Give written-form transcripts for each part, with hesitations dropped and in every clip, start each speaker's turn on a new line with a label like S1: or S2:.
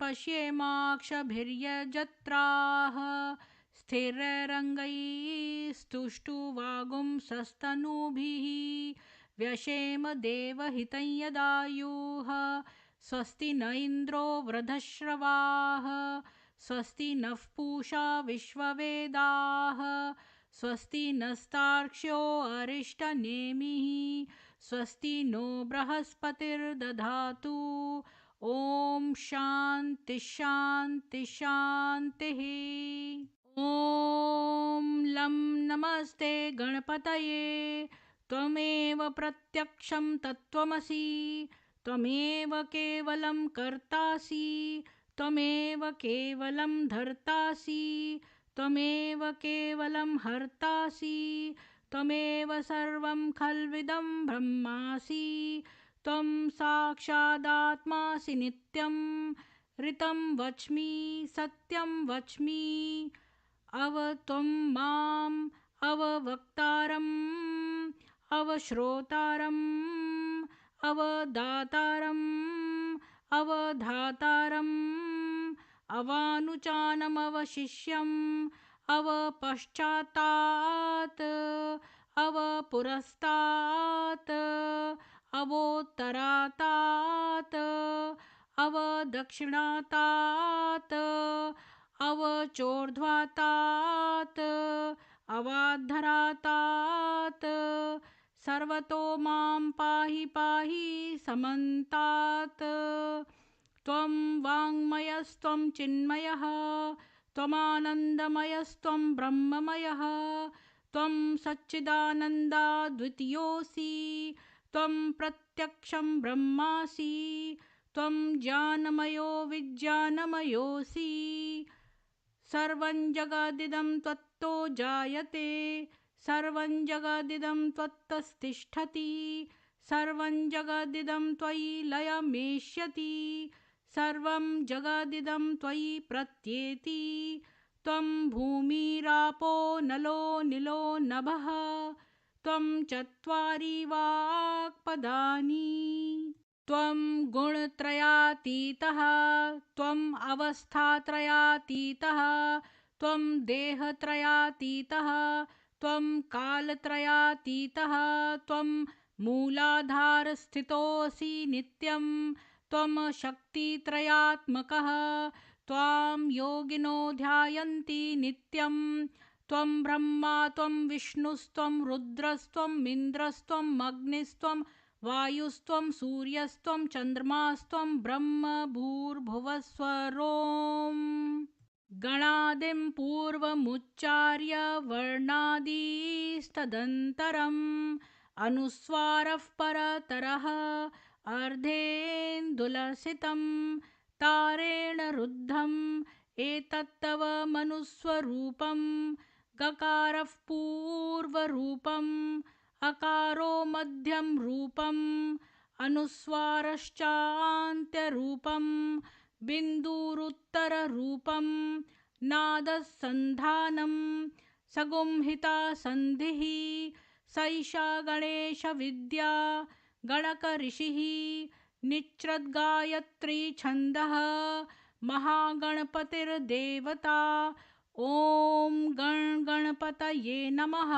S1: पश्येमाक्षभिर्यजत्राः स्थिरैरङ्गैस्तुष्टुवागुंसस्तनूभिः व्यशेम देवहितं यदायुः स्वस्ति न इन्द्रो वृधश्रवाः स्वस्ति नः पूषा विश्ववेदाः स्वस्ति नस्तार्क्ष्यो अरिष्टनेमिः स्वस्ति नो बृहस्पतिर्दधातु। ॐ शान्ति शान्ति शान्तिः। ॐ लं नमस्ते गणपतये त्वमेव प्रत्यक्षं तत्त्वमसि त्वमेव केवलं कर्तासि त्वमेव केवलं धर्तासि त्वमेव केवलं हर्तासि त्वमेव सर्वं खल्विदं ब्रह्मासि त्वं साक्षादात्मासि नित्यं ऋतं वच्मि सत्यं वच्मि अव त्वं माम् अववक्तारम् अवश्रोतारम् अवदातारम् अवधातारम् अवानुचानमवशिष्यम् अवपश्चातात् अवपुरस्तात् अवोत्तरातात् अवदक्षिणातात् अवचोर्ध्वातात् अवाद्धरातात् सर्वतो मां पाहि पाहि समन्तात्। त्वं वाङ्मयस्त्वं चिन्मयः त्वमानन्दमयस्त्वं ब्रह्ममयः त्वं सच्चिदानन्दाद्वितीयोऽसि त्वं प्रत्यक्षं ब्रह्मासि त्वं ज्ञानमयो विज्ञानमयोऽसि सर्वं जगदिदं त्वत्तो जायते सर्वं जगदिदं त्वत्तस्तिष्ठति सर्वं जगदिदं त्वयि लयमेष्यति सर्वं जगदिदं त्वयि प्रत्येति त्वं भूमिरापो नलो निलो नभः त्वं चत्वारि वाक्पदानि त्वं गुणत्रयातीतः त्वम् अवस्थात्रयातीतः त्वं देहत्रयातीतः त्वं कालत्रयातीतः त्वं मूलाधारस्थितोऽसि नित्यं त्वं शक्तित्रयात्मकः त्वां योगिनो ध्यायन्ति नित्यं त्वं ब्रह्मा त्वं विष्णुस्त्वं रुद्रस्त्वम् इन्द्रस्त्वम् अग्निस्त्वं वायुस्त्वं सूर्यस्त्वं चन्द्रमास्त्वं ब्रह्म भूर्भुवस्वरों गणादिं पूर्वमुच्चार्य वर्णादिस्तदन्तरम् अनुस्वारः परतरः अर्धेन्दुलसितं तारेण रुद्धम् एतत्तव मनुस्वरूपं गकारः पूर्वरूपम् अकारो मध्यं रूपम् अनुस्वारश्चान्त्यरूपं बिन्दुरुत्तररूपं नादः सन्धानं सगुंहिता सन्धिः सैषा गणेशविद्या गणकऋषिः निच्रद्गायत्री छन्दः महागणपतिर्देवता। ॐ गणपतये नमः।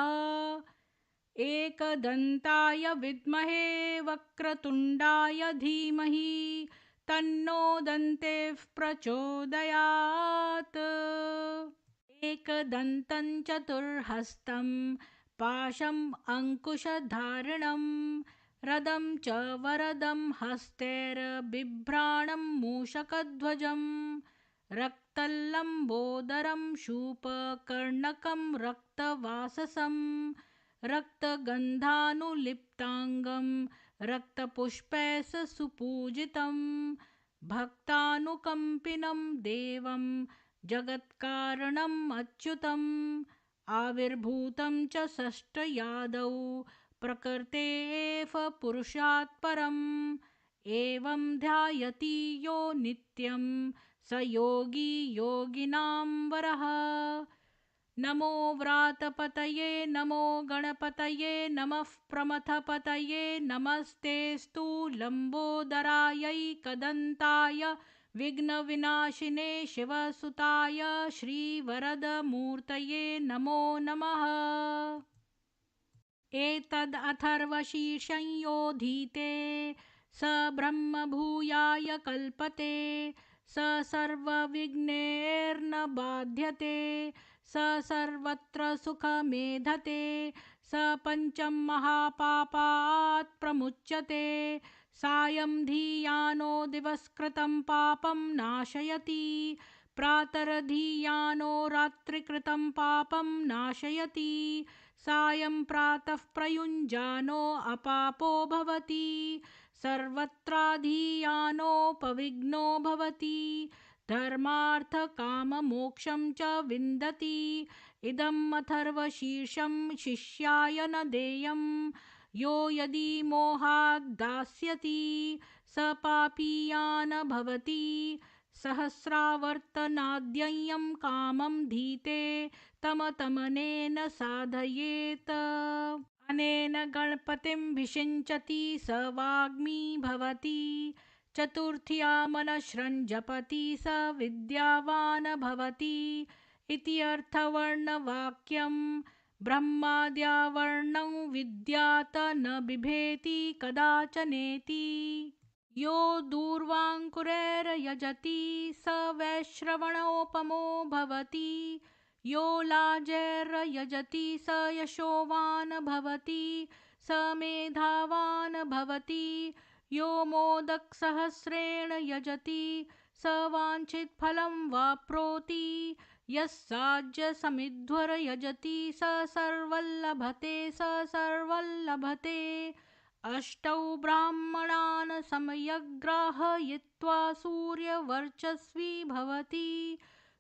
S1: एकदन्ताय विद्महे वक्रतुण्डाय धीमहि तन्नो दन्तेः प्रचोदयात्। एकदन्तं चतुर्हस्तं पाशम् अंकुशधारिणं रदं च वरदं हस्तैर्बिभ्राणं मूषकध्वजं रक्तल्लम्बोदरं शूपकर्णकं रक्तवाससं रक्तगन्धानुलिप्ताङ्गं रक्तपुष्पैः सुपूजितं भक्तानुकम्पिनं देवं जगत्कारणम् अच्युतम् आविर्भूतं च षष्ठयादौ प्रकृतेः पुरुषात् परम् एवं ध्यायति यो नित्यं स योगी योगिनां वरः। नमो व्रातपतये नमो गणपतये नमः प्रमथपतये नमस्तेऽस्तु लम्बोदरायै कदन्ताय विघ्नविनाशिने शिवसुताय श्रीवरदमूर्तये नमो नमः। एतदथर्वशीर्षंयोधीते स ब्रह्मभूयाय कल्पते स सर्वविघ्नैर्न बाध्यते स सर्वत्र सुखमेधते स पञ्चमहापापात् प्रमुच्यते सायं धियानो दिवसकृतं पापं नाशयति प्रातर्धियानो रात्रिकृतं पापं नाशयति सायं प्रातः प्रयुञ्जानो अपापो भवति सर्वत्राधियानोपविघ्नो भवति धर्मार्थकाममोक्षं च विन्दति इदम् अथर्वशीर्षं शिष्याय न देयं यो यदि मोहाद् दास्यति स पापीयान् भवति सहस्रावर्तनाद्ययं कामं धीते तमतमनेन साधयेत् अनेन गणपतिं विषिञ्चति स वाग्मी भवति चतुर्थ्यामनश्रं जपति स विद्यावान् भवति इति अर्थवर्णवाक्यं ब्रह्माद्यावर्णं विद्यात न बिभेति कदाचनेति यो दूर्वाङ्कुरैर्यजति स वैश्रवणोपमो भवति यो लाजैर्यजति स यशोवान् भवति स मेधावान् भवति यो मोदकसहस्रेण यजति स वाञ्छितफलं वाप्नोति यस्साज्यसमिध्वर यजति स सर्वल्लभते स सर्वल्लभते अष्टौ ब्राह्मणान् समयग्राहयित्वा सूर्यवर्चस्वी भवति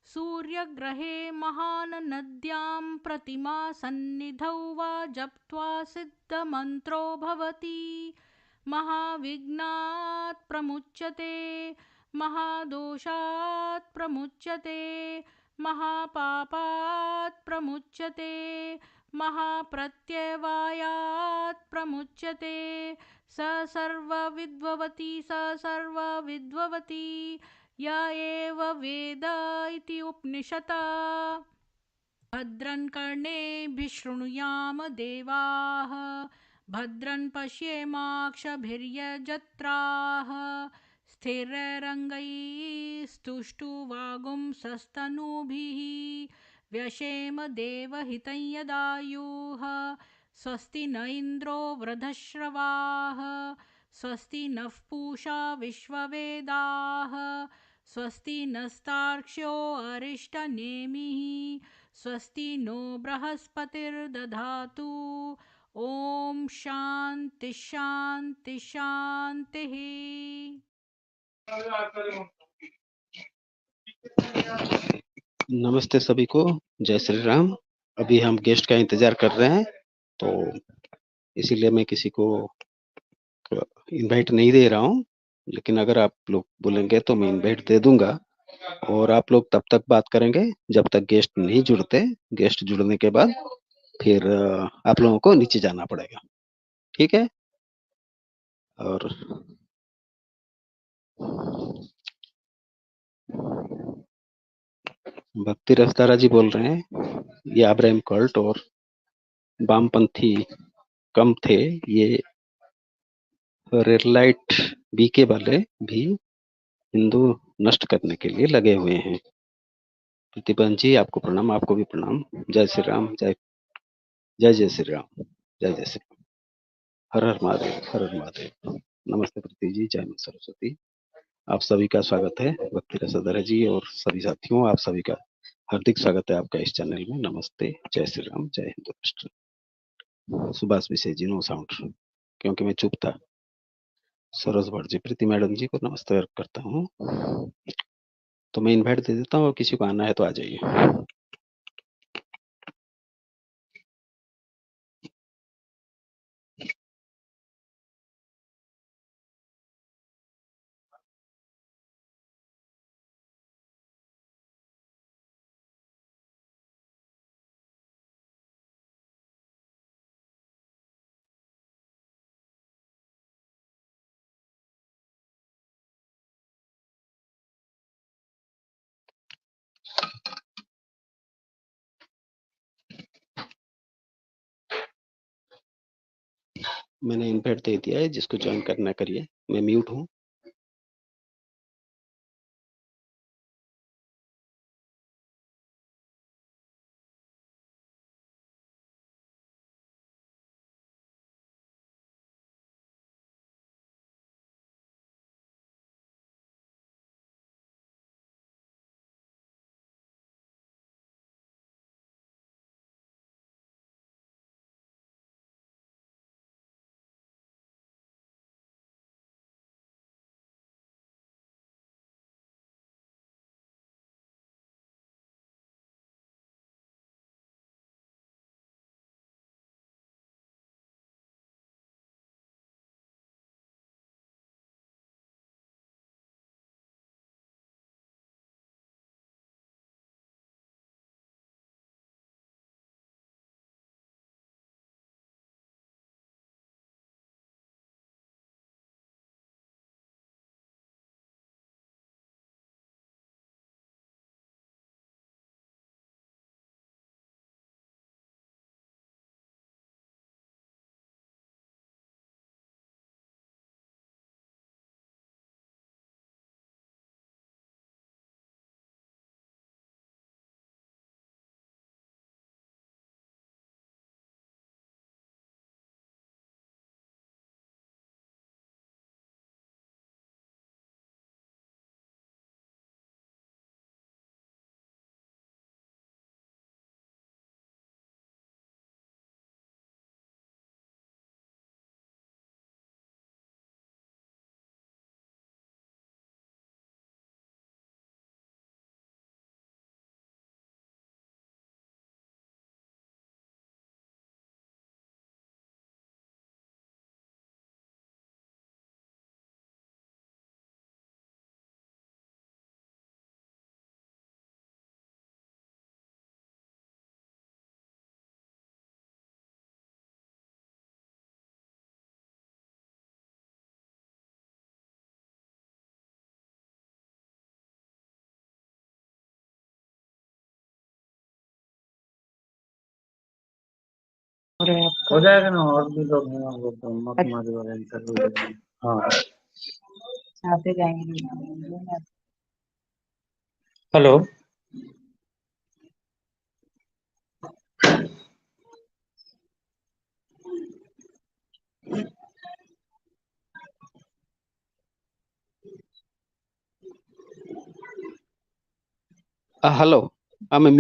S1: सूर्यग्रहे महान् नद्यां प्रतिमा सन्निधौ वा जप्त्वा सिद्धमन्त्रो भवति महाविघ्नात् प्रमुच्यते महादोषात् प्रमुच्यते महापापात् प्रमुच्यते महाप्रत्यवायात् प्रमुच्यते स सर्वविद्भवति स सर्वविद्भवति य एव वेद इति उपनिषत् भद्रं कर्णेभिः शृणुयाम देवाः भद्रं पश्येमाक्षभिर्यजत्राः स्थिरैरङ्गैस्तुष्टुवागुंसस्तनूभिः व्यशेम देवहितं यदायुः स्वस्ति न इन्द्रो वृद्धश्रवाः स्वस्ति नः पूषा विश्ववेदाः स्वस्ति नस्तार्क्ष्यो अरिष्टनेमिः स्वस्ति नो बृहस्पतिर्दधातु ओम शांति शांति शांतिः।
S2: नमस्ते सभी को, जय श्री राम। अभी हम गेस्ट का इंतजार कर रहे हैं, तो इसीलिए मैं किसी को इनवाइट नहीं दे रहा हूं, लेकिन अगर आप लोग बोलेंगे तो मैं इनवाइट दे दूंगा और आप लोग तब तक बात करेंगे जब तक गेस्ट नहीं जुड़ते। गेस्ट जुड़ने के बाद फिर आप लोगों को नीचे जाना पड़ेगा, ठीक है? और भक्ति रफ्तारा जी बोल रहे हैं, ये अब्राहम कल्ट और वामपंथी कम थे, ये रेड लाइट बीके वाले भी हिंदू नष्ट करने के लिए लगे हुए हैं। प्रतिबंध जी आपको प्रणाम, आपको भी प्रणाम। जय श्री राम, जय जय जय श्री राम, जय जय श्री राम। हर हर महादेव, हर हर महादेव। नमस्ते प्रतीक जी, जय मां सरस्वती। आप सभी का स्वागत है, भक्ति रसोदरा जी और सभी साथियों, आप सभी का हार्दिक स्वागत है आपका इस चैनल में। नमस्ते, जय श्री राम, जय हिंदू राष्ट्र। सुभाष विशेष जी, नो साउंड, क्योंकि मैं चुप था। सरोज भट्ट जी, प्रीति मैडम जी को नमस्ते करता हूँ। तो मैं इनवाइट दे देता हूँ, किसी को आना है तो आ जाइए। मैंने इनवाइट दे दिया है, जिसको ज्वाइन करना करिए। मैं म्यूट हूँ।
S3: हो जाएगा ना, और भी लोग हैं वो ब्रह्मा कुमारी वाले इंटरव्यू। हाँ, आते जाएंगे। हेलो।
S2: हेलो। हाँ, मैं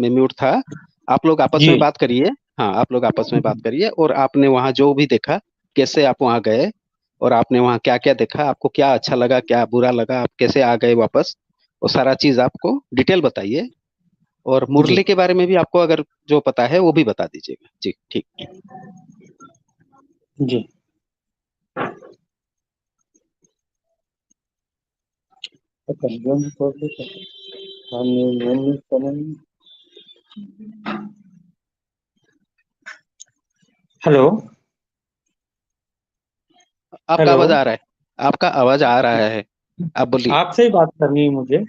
S2: म्यूट था। आप लोग आपस
S3: जी
S2: में बात करिए। हाँ, आप लोग आपस में बात करिए। और आपने वहाँ जो भी देखा, कैसे आप वहाँ गए, और आपने वहाँ क्या क्या देखा, आपको क्या अच्छा लगा, क्या बुरा लगा, आप कैसे आ गए वापस, वो सारा चीज आपको डिटेल बताइए। और
S3: जी
S2: मुरली के बारे में भी आपको अगर जो पता है वो भी बता दीजिएगा। जी, ठीक।
S3: जी। हेलो।
S2: आपका
S3: हेलो।
S2: आवाज आ रहा है। आपका आवाज आ रहा है। आप बोलिए।
S3: आपसे ही बात करनी है मुझे।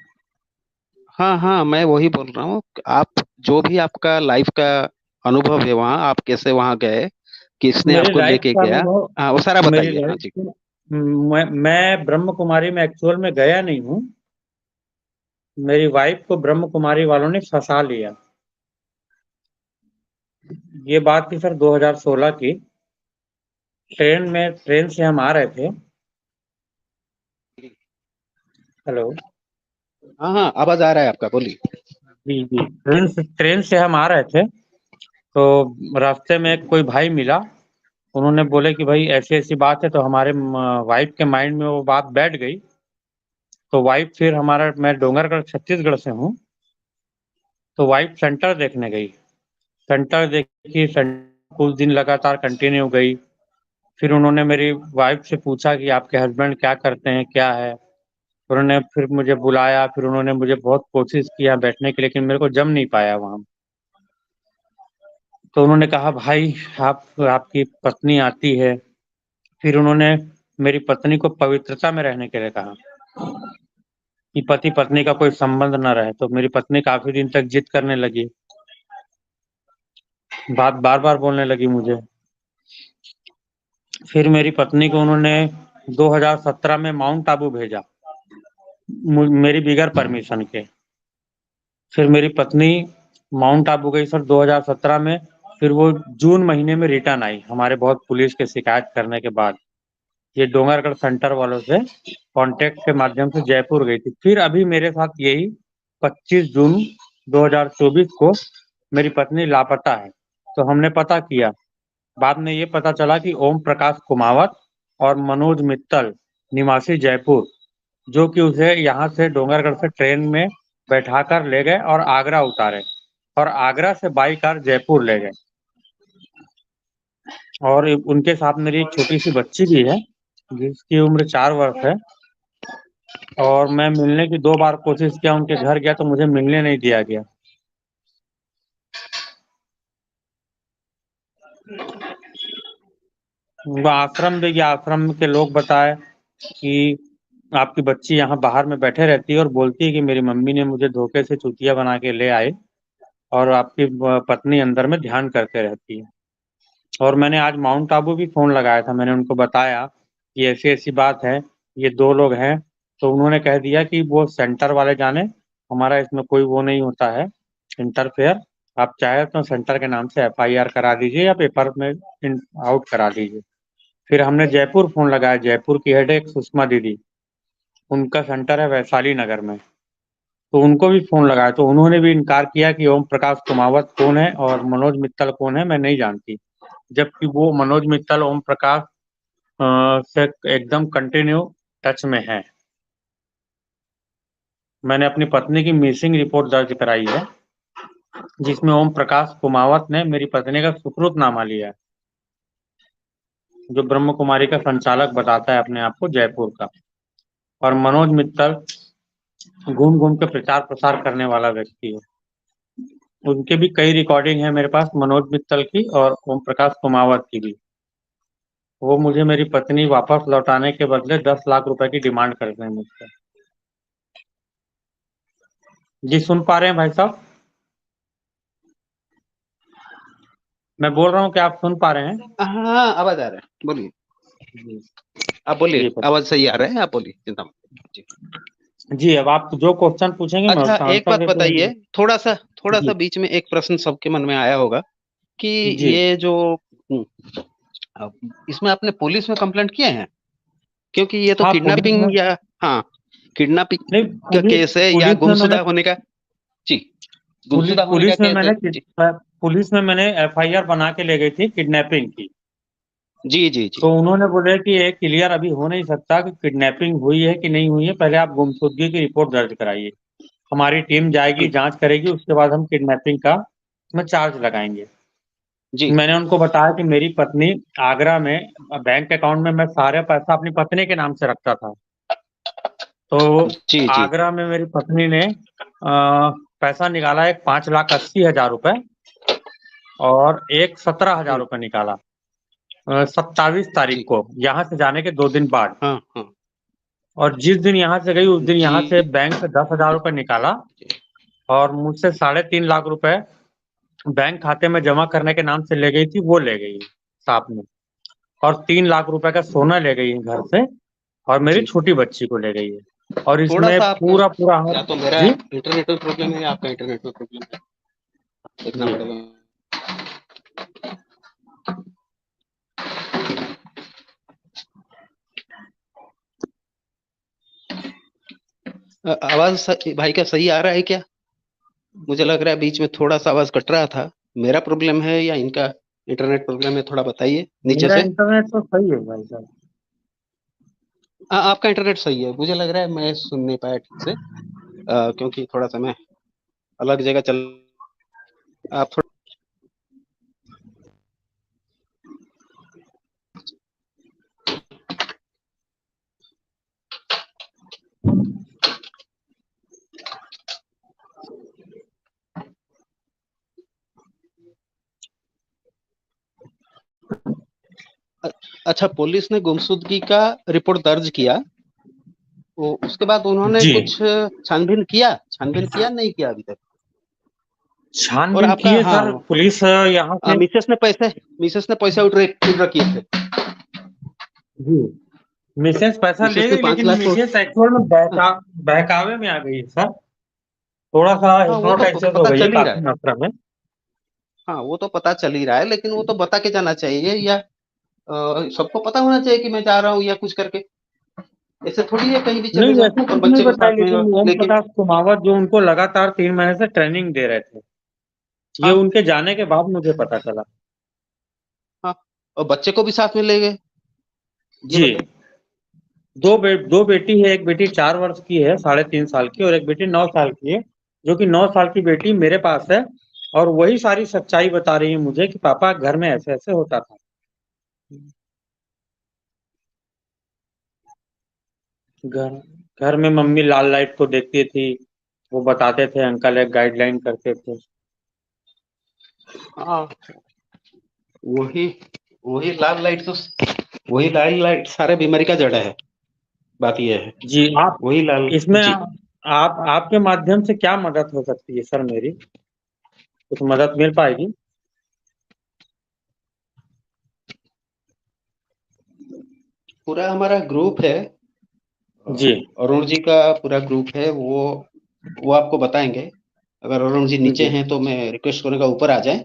S2: हाँ हाँ, मैं वही बोल रहा हूँ। आप जो भी आपका लाइफ का अनुभव है वहाँ, आप कैसे वहाँ गए, किसने
S3: मेरी
S2: आपको
S3: लाइफ
S2: लेके
S3: का
S2: गया,
S3: अनुभव,
S2: हाँ वो सारा
S3: मेरी
S2: बताइए। हाँ
S3: लाइफ
S2: जी।
S3: मैं ब्रह्म कुमारी में एक्चुअल में गया नहीं हूँ। मेरी वाइफ को ब्रह्म कुमारी वालों ने फंसा लिया। ये बात थी सर 2016 की। ट्रेन से हम आ रहे थे। हेलो।
S2: हाँ हाँ, आवाज आ रहा है आपका, बोलिए।
S3: जी जी। ट्रेन से हम आ रहे थे, तो रास्ते में कोई भाई मिला। उन्होंने बोले कि भाई ऐसी ऐसी बात है, तो हमारे वाइफ के माइंड में वो बात बैठ गई। तो वाइफ फिर हमारा, मैं डोंगरगढ़ छत्तीसगढ़ से हूँ, तो वाइफ सेंटर देखने गई। सेंटर देखी, सेंटर कुछ दिन लगातार कंटिन्यू गई। फिर उन्होंने मेरी वाइफ से पूछा कि आपके हस्बैंड क्या करते हैं, क्या है। उन्होंने फिर मुझे बुलाया, फिर उन्होंने मुझे बहुत कोशिश किया बैठने की, लेकिन मेरे को जम नहीं पाया वहाँ। तो उन्होंने कहा भाई, आपकी पत्नी आती है। फिर उन्होंने मेरी पत्नी को पवित्रता में रहने के लिए कहा कि पति पत्नी का कोई संबंध न रहे। तो मेरी पत्नी काफी दिन तक जिद करने लगी, बात बार बार बोलने लगी मुझे। फिर मेरी पत्नी को उन्होंने 2017 में माउंट आबू भेजा, मेरी बिगर परमिशन के। फिर मेरी पत्नी माउंट आबू गई सर 2017 में। फिर वो जून महीने में रिटर्न आई हमारे बहुत पुलिस के शिकायत करने के बाद। ये डोंगरगढ़ सेंटर वालों से कांटेक्ट के माध्यम से जयपुर गई थी। फिर अभी मेरे साथ यही 25 जून 2024 को मेरी पत्नी लापता है। तो हमने पता किया, बाद में ये पता चला कि ओम प्रकाश कुमावत और मनोज मित्तल निवासी जयपुर, जो कि उसे यहाँ से डोंगरगढ़ से ट्रेन में बैठाकर ले गए और आगरा उतारे और आगरा से बाई कार जयपुर ले गए। और उनके साथ मेरी एक छोटी सी बच्ची भी है जिसकी उम्र 4 वर्ष है। और मैं मिलने की 2 बार कोशिश किया, उनके घर गया तो मुझे मिलने नहीं दिया गया। उनका आश्रम भी गया, आश्रम के लोग बताए कि आपकी बच्ची यहाँ बाहर में बैठे रहती है और बोलती है कि मेरी मम्मी ने मुझे धोखे से चूतिया बना के ले आए और आपकी पत्नी अंदर में ध्यान करते रहती है। और मैंने आज माउंट आबू भी फोन लगाया था, मैंने उनको बताया कि ऐसी ऐसी बात है, ये 2 लोग हैं। तो उन्होंने कह दिया कि वो सेंटर वाले जाने, हमारा इसमें कोई वो नहीं होता है इंटरफेयर। आप चाहे तो सेंटर के नाम से FIR करा दीजिए या पेपर में आउट करा दीजिए। फिर हमने जयपुर फोन लगाया, जयपुर की हेड एक सुषमा दीदी, उनका सेंटर है वैशाली नगर में, तो उनको भी फोन लगाया तो उन्होंने भी इनकार किया कि ओम प्रकाश कुमावत कौन है और मनोज मित्तल कौन है, मैं नहीं जानती। जबकि वो मनोज मित्तल ओम प्रकाश से एकदम कंटिन्यू टच में है। मैंने अपनी पत्नी की मिसिंग रिपोर्ट दर्ज कराई है जिसमें ओम प्रकाश कुमावत ने मेरी पत्नी का सुपुर्दनामा लिया है, जो ब्रह्म कुमारी का संचालक बताता है अपने आप को जयपुर का। और मनोज मित्तल घूम घूम के प्रचार प्रसार करने वाला व्यक्ति है। उनके भी कई रिकॉर्डिंग है मेरे पास, मनोज मित्तल की और ओम प्रकाश कुमावत की भी। वो मुझे मेरी पत्नी वापस लौटाने के बदले 10 लाख रुपए की डिमांड करते हैं मुझसे। जी सुन पा रहे हैं भाई साहब? मैं बोल रहा हूँ कि आप सुन पा रहे हैं?
S2: हाँ, आवाज आ रहा है, बोलिए।
S3: जी
S2: आप बोलिए,
S3: जी
S2: आवाज सही आ रहा है, आप बोलिए, चिंता मत कीजिए। जी।
S3: जी, अब आप जो क्वेश्चन पूछेंगे मैं
S2: अच्छा,
S3: उसका
S2: एक
S3: आंसर
S2: बात
S3: दे
S2: बताइए,
S3: दूंगा।
S2: थोड़ा सा
S3: जी
S2: बीच में एक प्रश्न सबके मन में आया होगा कि
S3: जी।
S2: ये जो इसमें आपने पुलिस में कंप्लेंट किए हैं? क्योंकि ये तो
S3: हाँ पुलिस में,
S2: किडनैपिंग या हाँ किडनैपिंग
S3: नहीं
S2: का
S3: पुलिस
S2: केस है या
S3: पुलिस में मैंने
S2: गुमशुदा होने का? जी, गुमशुदा होने का
S3: पुलिस में
S2: केस है।
S3: मैंने
S2: जी
S3: पुलिस में मैंने FIR बना के ले गई थी किडनैपिंग की।
S2: जी जी जी।
S3: तो उन्होंने बोले कि ये क्लियर अभी हो नहीं सकता कि किडनैपिंग हुई है कि नहीं हुई है, पहले आप गुमशुदगी की रिपोर्ट दर्ज कराइए, हमारी टीम जाएगी जांच करेगी, उसके बाद हम किडनैपिंग का में चार्ज लगाएंगे।
S2: जी
S3: मैंने उनको बताया कि मेरी पत्नी आगरा में बैंक अकाउंट में मैं सारे पैसा अपनी पत्नी के नाम से रखता था। तो
S2: जी जी।
S3: आगरा में मेरी पत्नी ने पैसा निकाला, एक 5,80,000 रुपए और एक 17,000 रुपए निकाला 27 तारीख
S2: जी
S3: को यहाँ से जाने के 2 दिन बाद।
S2: हाँ हाँ।
S3: और जिस दिन यहाँ से गई उस दिन यहाँ से
S2: जी
S3: बैंक से 10,000 रुपए निकाला और मुझसे 3.5 लाख रुपए बैंक खाते में जमा करने के नाम से ले गई थी, वो ले गई साथ में। और 3 लाख रुपए का सोना ले गई है घर से और मेरी
S2: जी।
S3: छोटी बच्ची को ले गई है। और
S2: थोड़ा
S3: इसमें
S2: सा आपका,
S3: पूरा पूरा
S2: या तो मेरा
S3: जी
S2: इंटरनेट में प्रॉब्लम है या आपका इंटरनेट में प्रॉब्लम है, देखना
S3: जी।
S2: पड़ेगा। आवाज भाई का सही आ रहा है क्या? मुझे लग रहा है बीच में थोड़ा सा आवाज कट रहा था, मेरा प्रॉब्लम है या इनका इंटरनेट प्रॉब्लम है? थोड़ा बताइए नीचे
S3: मेरा
S2: से।
S3: इंटरनेट तो सही है भाई साहब।
S2: आपका इंटरनेट सही है, मुझे लग रहा है मैं सुन नहीं पाया ठीक से, क्योंकि थोड़ा सा मैं अलग जगह चल, आप थोड़ा अच्छा, पुलिस ने गुमशुदगी का रिपोर्ट दर्ज किया, वो उसके बाद उन्होंने
S3: जी
S2: कुछ छानबीन किया नहीं किया अभी तक? और
S3: छानबीन
S2: आपका
S3: किए
S2: हाँ,
S3: सर पुलिस यहाँ से।
S2: मिसेस ने पैसे विड्रॉ किए थे?
S3: जी, मिसेस पैसा ले
S2: मिसेस ने
S3: गई,
S2: 5
S3: लेकिन
S2: लाख तो
S3: मिसेस एक्चुअल में बहकावे में आ गई है सर। थोड़ा सा
S2: हाँ वो तो
S3: हिप्नोटाइसिस हो
S2: पता
S3: गई है
S2: चल ही रहा
S3: काफी
S2: है।
S3: मात्रा में।
S2: हाँ वो तो पता चल ही रहा है, लेकिन वो तो बता के जाना चाहिए, या सबको पता होना चाहिए कि मैं जा रहा हूँ या कुछ करके। ऐसे थोड़ी है कहीं भी चले
S3: नहीं,
S2: जाओ
S3: ऐसा
S2: और
S3: कुछ नहीं
S2: बच्चे को
S3: बताया,
S2: साथ में
S3: लेकिन ओम
S2: लेके।
S3: प्रकाश कुमावत जो उनको लगातार 3 महीने से ट्रेनिंग दे रहे थे, ये
S2: हाँ
S3: उनके जाने के बाद मुझे पता चला।
S2: हाँ, और बच्चे को भी साथ में ले गए, ये
S3: जी,
S2: बताइए।
S3: दो बेटी है, एक बेटी 4 वर्ष की है, 3.5 साल की, और एक बेटी 9 साल की है, जो कि 9 साल की बेटी मेरे पास है, और वही सारी सच्चाई बता रही है मुझे कि पापा घर में ऐसे ऐसे होता था। घर घर में मम्मी लाल लाइट को देखती थी, वो बताते थे, अंकल एक गाइडलाइन करते थे।
S2: हाँ वही वही लाल लाइट तो, वही लाल लाइट सारे बीमारी का जड़ है। बात यह है,
S3: जी, आप
S2: वही लाल।
S3: इसमें
S2: जी
S3: आप आपके माध्यम से क्या मदद हो सकती है सर? मेरी कुछ मदद मिल पाएगी?
S2: पूरा हमारा ग्रुप है,
S3: जी
S2: अरुण जी का पूरा ग्रुप है, वो आपको बताएंगे। अगर अरुण जी नीचे
S3: जी।
S2: हैं तो मैं रिक्वेस्ट करूंगा ऊपर आ जाएं।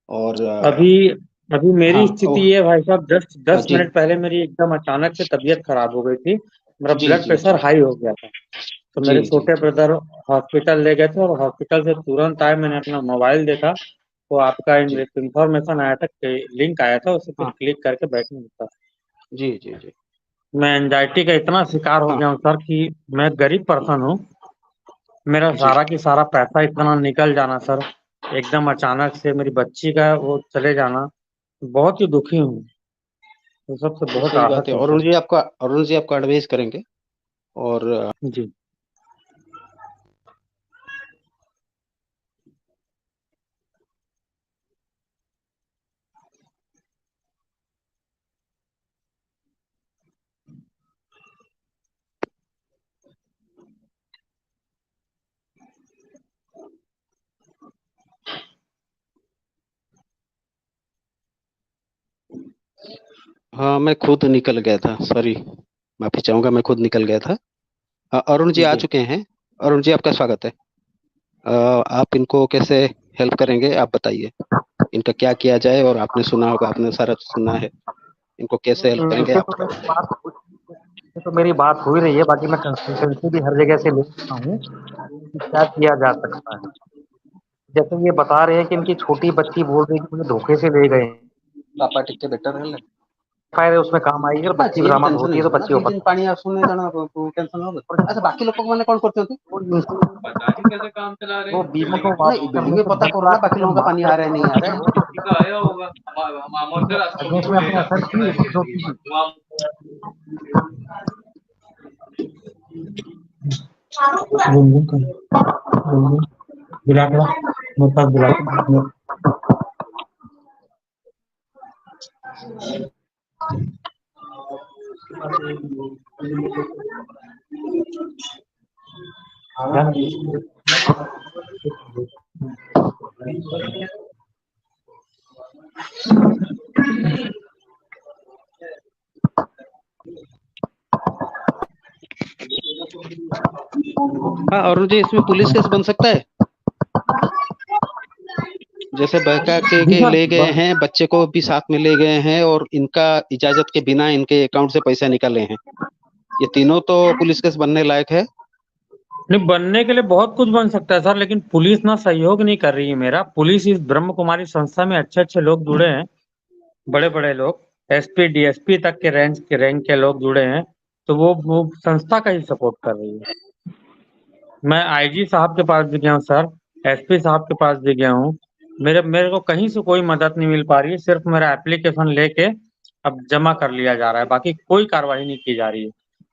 S2: और
S3: अभी अभी
S2: हाँ
S3: मेरी स्थिति ये है भाई साहब, जस्ट
S2: हाँ,
S3: दस
S2: जी
S3: मिनट पहले मेरी एकदम अचानक से तबीयत खराब हो गई थी। मेरा
S2: जी
S3: ब्लड
S2: जी जी
S3: प्रेशर हाई हो गया था, तो
S2: जी
S3: मेरे
S2: जी
S3: छोटे
S2: जी
S3: ब्रदर हॉस्पिटल ले गए थे, और हॉस्पिटल से तुरंत आए, मैंने अपना मोबाइल देखा, तो आपका
S2: जी
S3: इंफॉर्मेशन आया था, लिंक आया था, उसे फिर
S2: हाँ
S3: क्लिक करके बैठने लगा।
S2: जी जी जी
S3: मैं एंजाइटी का इतना शिकार हो
S2: हाँ
S3: गया हूँ सर कि मैं गरीब पर्सन हूँ। मेरा
S2: जी
S3: सारा की सारा पैसा इतना निकल जाना सर, एकदम अचानक से मेरी बच्ची का वो चले जाना, बहुत ही दुखी हूँ। तो सबसे बहुत
S2: सही बात
S3: आहत
S2: है।
S3: हूँ सर।
S2: अरुण जी आपको एडवाइस करेंगे। और
S3: जी।
S2: हाँ मैं खुद निकल गया था, सॉरी, माफी चाहूंगा, मैं खुद निकल गया था। अरुण जी आ
S3: जी।
S2: चुके हैं। अरुण जी आपका स्वागत है। आप इनको कैसे हेल्प करेंगे आप बताइए, इनका क्या किया जाए, और आपने सुना होगा, आपने सारा सुना है, इनको कैसे हेल्प करेंगे
S4: इनसे
S2: आप
S4: तो मेरी
S2: बताइए।
S4: बात इनसे तो मेरी बात हो ही रही है, बाकी मैं कंसल्टेंसी भी हर जगह से ले चुका हूँ कि क्या किया जा सकता है। जैसे ये बता रहे हैं कि इनकी छोटी बच्ची बोल रही है कि मुझे धोखे से ले गए,
S2: पापा टिक के बेटर है।
S4: फायदे उसमें काम आएगी, अगर
S2: हाँ
S4: बच्ची
S2: ये भी
S4: बरामद
S2: टेंशन
S4: होती
S2: नहीं
S4: है तो
S2: है ना,
S4: बच्चे
S2: दी
S4: को
S2: दिन
S4: पता
S2: पानी आसुने जाना टेंशन हो। अच्छा बाकी लोग को मैंने कौन करते होते।
S4: और वो बीमा को
S2: नहीं
S4: वापस
S2: बिल्डिंग
S4: करने
S2: में
S4: से
S2: पता
S4: 10
S2: करो ना,
S4: लाख
S2: बाकी
S4: रुपए
S2: लोगों का पानी आ
S4: माफ
S2: रहा है
S4: करने
S2: नहीं आ
S4: के
S2: रहा
S4: लिए
S2: है।
S4: वो बिजनेस में अपने असर की बच्चों की भी।
S3: गुनगुन का गुनगुन बुला के ला, मेरे पास बुला के ला।
S2: हाँ अरुण जी, इसमें पुलिस केस बन सकता है। जैसे बहका
S3: जी
S2: के
S3: सर,
S2: ले गए हैं, बच्चे को भी साथ में ले गए हैं, और इनका इजाजत के बिना इनके अकाउंट से पैसा निकाले हैं, ये तीनों तो पुलिस केस बनने लायक है।
S3: नहीं, बनने के लिए बहुत कुछ बन सकता है सर, लेकिन पुलिस ना सहयोग नहीं कर रही है मेरा। पुलिस इस ब्रह्म कुमारी संस्था में अच्छे अच्छे लोग जुड़े हैं, बड़े बड़े लोग, एसपी डीएसपी तक के रैंक के लोग जुड़े हैं, तो वो संस्था का ही सपोर्ट कर रही है। मैं आईजी साहब के पास भी गया हूँ सर, एसपी साहब के पास भी गया हूँ, मेरे को कहीं से कोई मदद नहीं मिल पा रही है। सिर्फ मेरा एप्लीकेशन लेके अब जमा कर लिया जा रहा है, बाकी कोई कार्रवाई नहीं की जा रही है।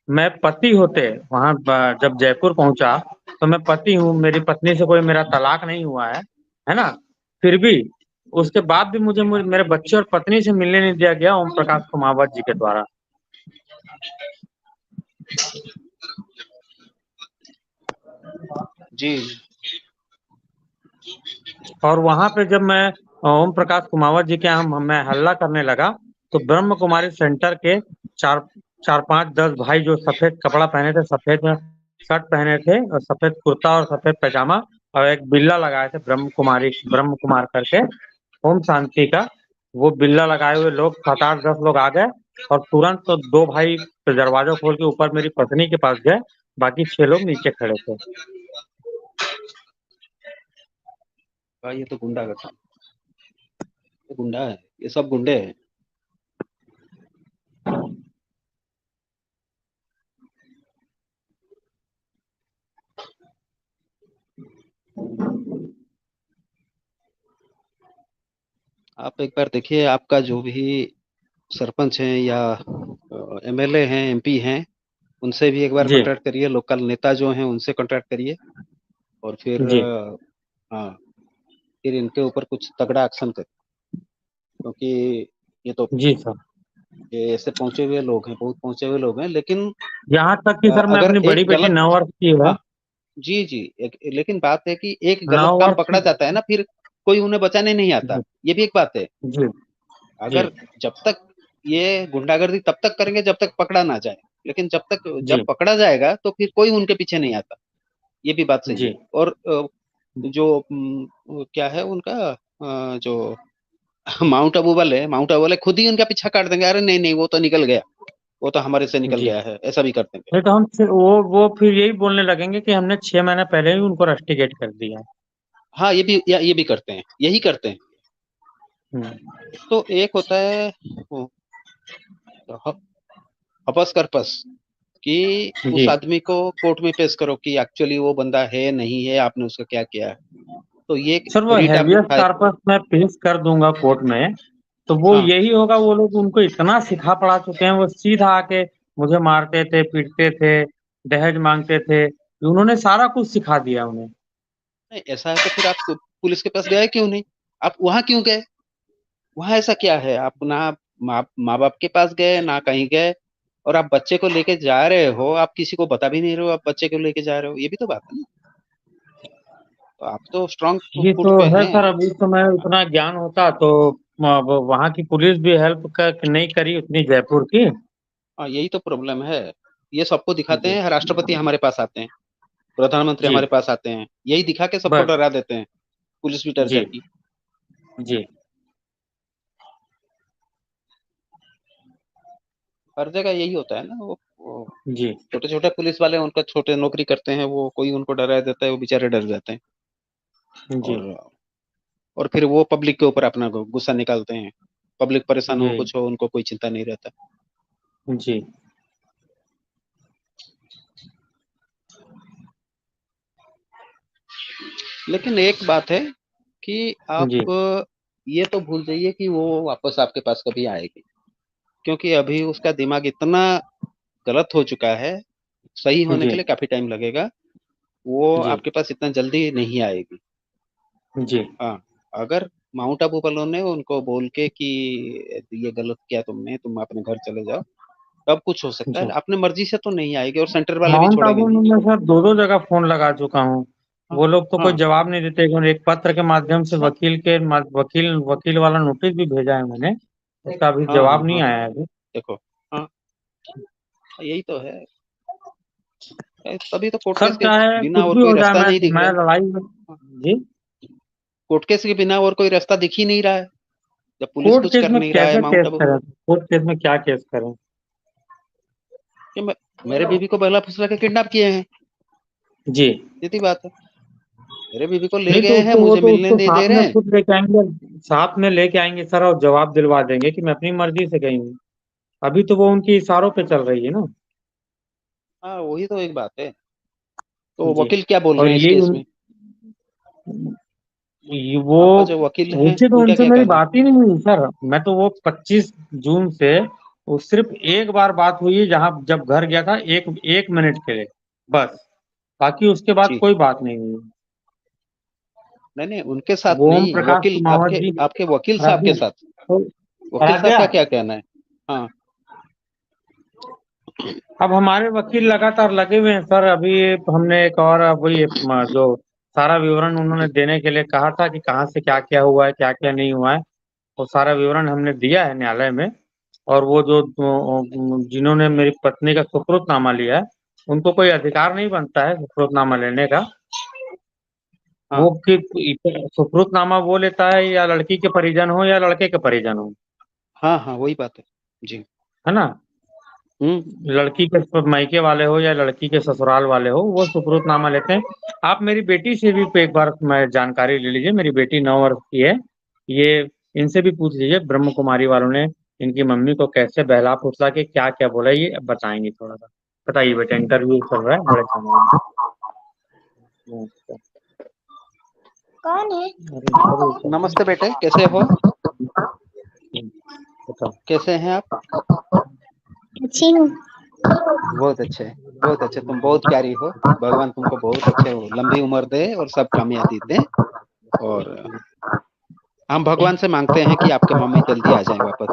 S3: मैं पति होते वहां जब जयपुर पहुंचा, तो मैं पति हूँ, मेरी पत्नी से कोई मेरा तलाक नहीं हुआ है ना? फिर भी उसके बाद भी मेरे बच्चे और पत्नी से मिलने नहीं दिया गया ओम प्रकाश कुमावत जी के द्वारा।
S2: जी
S3: और वहां पे जब मैं ओम प्रकाश कुमावत जी के यहाँ मैं हल्ला करने लगा, तो ब्रह्म कुमारी सेंटर के चार चार पांच 10 भाई जो सफेद कपड़ा पहने थे, सफेद शर्ट पहने थे और सफेद कुर्ता और सफेद पैजामा, और एक बिल्ला लगाए थे ब्रह्म कुमार करके, ओम शांति का। वो बिल्ला लगाए हुए लोग 7 8 10 लोग आ गए, और तुरंत तो 2 भाई दरवाजा खोल के ऊपर मेरी पत्नी के पास गए, बाकी 6 लोग नीचे खड़े थे।
S2: भाई ये तो गुंडागर्दी, ये गुंडा है, ये सब गुंडे हैं। आप एक बार देखिए, आपका जो भी सरपंच हैं या एमएलए हैं, एमपी हैं, उनसे भी एक बार
S3: जी
S2: कांटेक्ट करिए, लोकल नेता जो हैं उनसे कांटेक्ट करिए, और फिर
S3: जी
S2: हाँ, फिर इनके ऊपर कुछ तगड़ा एक्शन करिए, क्योंकि ये तो
S3: जी सर।
S2: ये ऐसे पहुंचे हुए लोग हैं, बहुत पहुंचे हुए लोग हैं, लेकिन
S3: यहाँ तक कि सर मैं
S2: अगर
S3: अपनी बड़ी
S2: एक
S3: बेटी
S2: गलत,
S3: 9 वर्ष की है,
S2: हाँ जी जी, लेकिन बात है कि एक
S3: 9
S2: गलत काम
S3: वर्ष
S2: पकड़ा
S3: की।
S2: जाता है ना, फिर कोई उन्हें बचाने नहीं आता,
S3: जी
S2: ये भी एक बात है।
S3: जी जी
S2: अगर जब तक ये गुंडागर्दी तब तक करेंगे जब तक पकड़ा ना जाए, लेकिन जब
S3: जी
S2: पकड़ा जाएगा तो फिर कोई उनके पीछे नहीं आता, ये भी बात सही
S3: जी
S2: है। और जो वो क्या है उनका, जो माउंट आबू वाले, खुद ही उनका पीछा काट देंगे, अरे नहीं नहीं वो तो निकल गया, वो तो हमारे से निकल
S3: जी।
S2: गया है, ऐसा भी कर देंगे।
S3: नहीं तो हम वो फिर यही बोलने लगेंगे कि हमने 6 महीने पहले ही उनको रस्टिकेट कर दिया है।
S2: हाँ ये भी करते हैं, यही करते हैं। तो एक होता है वो, हपस करपस, कि उस
S3: जी
S2: आदमी को कोर्ट में पेश करो कि एक्चुअली वो बंदा है नहीं है, आपने उसका क्या किया है। तो ये
S3: सर, वो
S2: रीट आपने
S3: हेवियस
S2: फाइल,
S3: कार्पस मैं पेश कर दूंगा कोर्ट में, तो वो
S2: हाँ
S3: यही होगा। वो लोग उनको इतना सिखा पढ़ा चुके हैं, वो सीधा आके मुझे मारते थे, पीटते थे, दहेज मांगते थे, उन्होंने सारा कुछ सिखा दिया उन्हें।
S2: नहीं, ऐसा है तो फिर आप पुलिस के पास गए क्यों नहीं, आप वहां क्यों गए, वहां ऐसा क्या है, आप ना माँ बाप के पास गए ना कहीं गए, और आप बच्चे को लेके जा रहे हो, आप किसी को बता भी नहीं रहे हो आप बच्चे को लेके जा रहे हो, ये भी तो बात है ना। तो आप तो स्ट्रांग
S3: ये
S2: फुट
S3: तो
S2: पे
S3: है
S2: हैं।
S3: सर। अभी तो मैं उतना ज्ञान होता तो वहाँ की पुलिस भी हेल्प नहीं करी उतनी, जयपुर की।
S2: हाँ यही तो प्रॉब्लम है, ये सबको दिखाते
S3: जी
S2: हैं, राष्ट्रपति हमारे पास आते हैं, प्रधानमंत्री
S3: जी
S2: हमारे पास आते हैं, यही दिखा के सबको
S3: बस।
S2: डरा देते हैं, पुलिस भी डर
S3: जी
S2: जाती।
S3: जी
S2: हर जगह यही होता है ना, वो
S3: जी
S2: छोटे छोटे पुलिस वाले, उनका छोटे नौकरी करते हैं, वो कोई उनको डरा देता है, वो बेचारे डर जाते हैं,
S3: जी
S2: और फिर वो पब्लिक के ऊपर अपना गुस्सा निकालते हैं, पब्लिक परेशान हो,
S3: जी
S2: कुछ हो, उनको कोई चिंता नहीं रहता।
S3: जी
S2: लेकिन एक बात है कि आप
S3: जी
S2: ये तो भूल जाइए कि वो वापस आपके पास कभी आएगी, क्योंकि अभी उसका दिमाग इतना गलत हो चुका है, सही होने
S3: जी
S2: के लिए काफी टाइम लगेगा, वो
S3: जी
S2: आपके पास इतना जल्दी नहीं आएगी।
S3: जी
S2: हाँ, अगर माउंट आबू वालों ने उनको बोल के कि ये गलत किया तुमने, तुम अपने घर चले जाओ, तब कुछ हो सकता है,
S3: जी।
S2: अपने मर्जी से तो नहीं आएगी, और सेंटर वाले भी
S3: माउंट
S2: छोड़ेंगे
S3: आबू में
S2: नहीं।
S3: मैं सर 2 2 जगह फोन लगा चुका हूँ।
S2: हाँ
S3: वो लोग तो कोई
S2: हाँ
S3: जवाब नहीं देते। एक पत्र के माध्यम से
S2: हाँ
S3: वकील वाला नोटिस भी भेजा है मैंने, उसका अभी
S2: हाँ हाँ
S3: जवाब नहीं
S2: हाँ,
S3: आया है अभी।
S2: देखो, हाँ यही तो है, तभी तो कोर्ट
S3: सर
S2: केस के
S3: चाहे
S2: बिना
S3: कुछ
S2: और
S3: भी
S2: कोई
S3: हो जाए,
S2: रास्ता नहीं दिख रहा
S3: मैं
S2: है।
S3: लड़ाई में। जी।
S2: कोर्ट केस के बिना और कोई रास्ता दिख ही नहीं रहा है, जब पुलिस
S3: कोर्ट
S2: कुछ
S3: केस
S2: कर
S3: में
S2: नहीं रहा है
S3: कैसे
S2: माउंट
S3: केस
S2: आबू।
S3: करें? कोर्ट केस में क्या केस करें?
S2: कि मेरे बीबी को बहला फुसला के किडनैप किए हैं,
S3: जी।
S2: सीधी बात है, मेरे बीबी को ले
S3: नहीं तो
S2: गए हैं,
S3: उसको वो
S2: मुझे
S3: तो
S2: मिलने
S3: उसको
S2: नहीं दे
S3: साथ
S2: रहे
S3: में
S2: हैं।
S3: खुद लेके आएंगे। साथ में लेके आएंगे सर, और जवाब दिलवा देंगे कि मैं अपनी मर्जी से गई हूँ। अभी तो वो उनकी इशारों पे चल रही है ना।
S2: हाँ वही तो एक बात है, तो
S3: जी।
S2: वकील क्या बोल
S3: और
S2: रहे हैं इस केस में,
S3: वो
S2: आपका जो वकील है
S3: उनसे तो
S2: उनका
S3: उनसे
S2: क्या
S3: मेरी
S2: कहना है।
S3: बात ही नहीं हुई सर। मैं तो वो 25 जून से वो सिर्फ एक बार बात हुई है, जहाँ जब घर गया था, एक एक मिनट के लिए बस। बाकी उसके बाद
S2: जी,
S3: कोई बात नहीं हुई।
S2: नहीं नहीं उनके साथ
S3: वो ओम
S2: नहीं,
S3: प्रकाश
S2: वकील
S3: कुमावत
S2: आपके
S3: जी।
S2: आपके वकील साहब के
S3: राजू
S2: साथ,
S3: तो
S2: वकील
S3: आ
S2: साहब
S3: गया।
S2: का क्या कहना है। हाँ
S3: अब हमारे वकील लगातार लगे हुए हैं सर। अभी हमने एक और वही जो सारा विवरण उन्होंने देने के लिए कहा था कि कहाँ से क्या क्या हुआ है, क्या क्या नहीं हुआ है, वो सारा विवरण हमने दिया है न्यायालय में। और वो जो जिन्होंने मेरी पत्नी का सुकृतनामा लिया है, उनको कोई अधिकार नहीं बनता है सुकृतनामा लेने का।
S2: हाँ
S3: वो कि सुकृतनामा वो लेता है या लड़की के परिजन हो या लड़के के परिजन हो,
S2: हाँ हाँ, वही बात है जी।
S3: है ना।
S2: हम्म।
S3: लड़की के मायके वाले हो या लड़की के ससुराल वाले हो, वो सुकृतनामा लेते हैं। आप मेरी बेटी से भी एक बार मैं जानकारी ले लीजिए, मेरी बेटी 9 वर्ष की है। ये इनसे भी पूछ लीजिए, ब्रह्म कुमारी वालों ने इनकी मम्मी को कैसे बहला फुसला के क्या क्या बोला, ये अब बताएंगे थोड़ा सा। बताइए बेटा, इंटरव्यू चल रहा है बड़े चैनल में।
S4: कौन है?
S2: नमस्ते बेटे, कैसे हो?
S3: बताओ।
S2: कैसे हैं आप?
S4: अच्छी हूँ।
S2: बहुत अच्छे, बहुत अच्छे। तुम बहुत प्यारी हो। भगवान तुमको बहुत अच्छे हो, लंबी उम्र दे और सब कामयाबी दे। और हम भगवान से मांगते हैं कि आपके मम्मी जल्दी आ जाए वापस।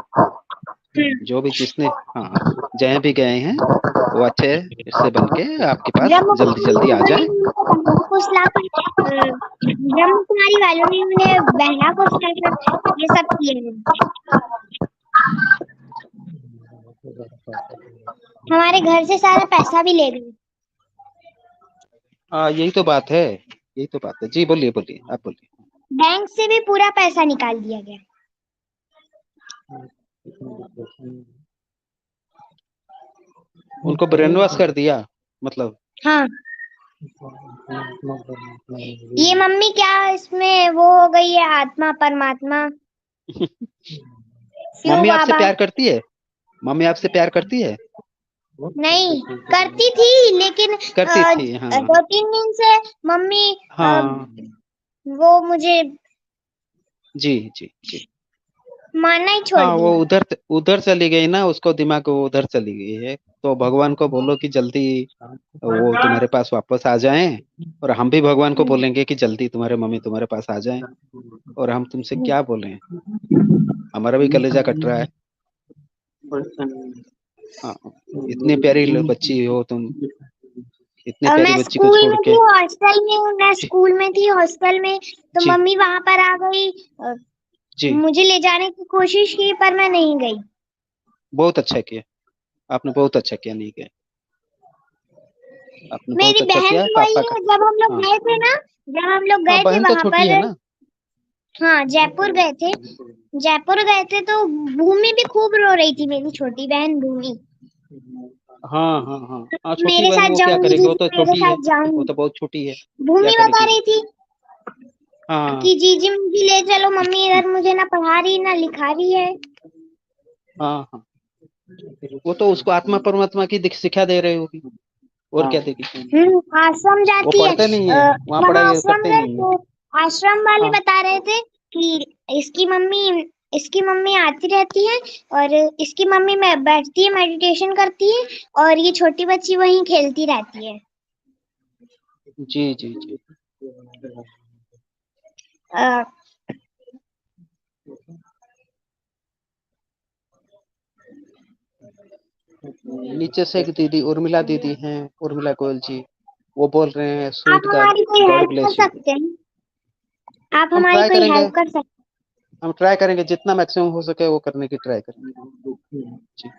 S2: जो भी जिसने, हाँ, जहाँ भी गए हैं वो अच्छे से बन के आपके पास जल्दी जल्दी आ जाए।
S4: ब्रह्म कुमारी वालों ने उन्हें बहला को ये सब किए हैं। हमारे घर से सारा पैसा भी ले गए।
S2: यही तो बात है, यही तो बात है जी। बोलिए बोलिए, आप बोलिए।
S4: बैंक से भी पूरा पैसा निकाल दिया गया।
S2: उनको ब्रेन वॉश कर दिया मतलब?
S4: हाँ, ये मम्मी क्या इसमें वो हो गई है, आत्मा परमात्मा।
S2: मम्मी आपसे
S4: बाबा
S2: प्यार करती है? मम्मी आपसे प्यार करती है?
S4: नहीं करती थी, लेकिन
S2: करती थी, हाँ
S4: 2-3 दिन से मम्मी
S2: हाँ
S4: वो मुझे
S2: जी जी जी।
S4: मानना ही छोड़
S2: हाँ, वो
S4: दिया।
S2: उधर चली गई ना, उसको दिमाग वो उधर चली गई है। तो भगवान को बोलो कि जल्दी वो तुम्हारे पास वापस आ जाएं, और हम भी भगवान को बोलेंगे कि जल्दी तुम्हारे मम्मी तुम्हारे पास आ जाएं। और हम तुमसे क्या बोलें, हमारा भी कलेजा कट रहा है। हाँ, इतनी प्यारी बच्ची हो तुम, इतनी
S4: और
S2: प्यारी
S4: मैं
S2: बच्ची को
S4: स्कूल
S2: छोड़
S4: में
S2: के।
S4: थी, हॉस्टल में हूँ। मैं
S2: जी
S4: स्कूल में थी, हॉस्टल में, तो
S2: जी
S4: मम्मी वहां पर आ गई।
S2: जी।
S4: मुझे ले जाने की कोशिश की पर मैं नहीं गई।
S2: बहुत अच्छा किया आपने, बहुत अच्छा किया, नहीं गए आपने, बहुत
S4: मेरी
S2: अच्छा
S4: बहन
S2: किया
S4: भी वही
S2: पापा का।
S4: है। जब हम लोग
S2: हाँ
S4: गए थे ना, जब हम लोग
S2: हाँ,
S4: गए थे
S2: बहन तो
S4: वहां
S2: छोटी
S4: पर,
S2: है ना।
S4: हाँ जयपुर गए थे। जयपुर गए थे तो भूमि भी खूब रो रही थी, मेरी छोटी बहन भूमि।
S2: हाँ हाँ हाँ हाँ, छोटी
S4: मेरे
S2: बहन
S4: साथ
S2: वो क्या
S4: जाऊंगी
S2: करेगी, वो
S4: दीदी,
S2: तो
S4: मेरे
S2: छोटी है।
S4: साथ
S2: वो
S4: जाऊंगी।
S2: तो बहुत छोटी है, क्या
S4: भूमि बता
S2: करेगी वो।
S4: रही थी
S2: हाँ
S4: कि जीजी मुझे ले चलो, मम्मी इधर मुझे ना पढ़ा रही ना लिखा रही है।
S2: हाँ हाँ, वो तो उसको आत्मा परमात्मा की शिक्षा दे रही होगी, और क्या देगी।
S4: आश्रम
S2: वो
S4: जाती है।
S2: पढ़ते नहीं है, वहाँ
S4: वहाँ
S2: पढ़ाई
S4: आश्रम
S2: करते
S4: गए
S2: नहीं है।
S4: तो आश्रम वाले
S2: हाँ
S4: बता रहे थे कि इसकी मम्मी आती रहती है, और इसकी मम्मी में बैठती है, मेडिटेशन करती है, और ये छोटी बच्ची वहीं खेलती रहती है।
S2: जी जी जी।
S4: अ,
S2: नीचे से एक दीदी उर्मिला दीदी हैं, उर्मिला गोयल जी, वो बोल रहे हैं
S4: आप
S2: स्वीट गर्ल,
S4: हमारी कोई
S2: गॉड
S4: हेल्प कर
S2: ब्लेस यू।
S4: सकते हैं? आप
S2: हम
S4: हमारी
S2: ट्राई
S4: कोई
S2: करेंगे,
S4: हेल्प कर सकते
S2: हम ट्राई करेंगे जितना मैक्सिमम हो सके वो करने की ट्राई करेंगे जी।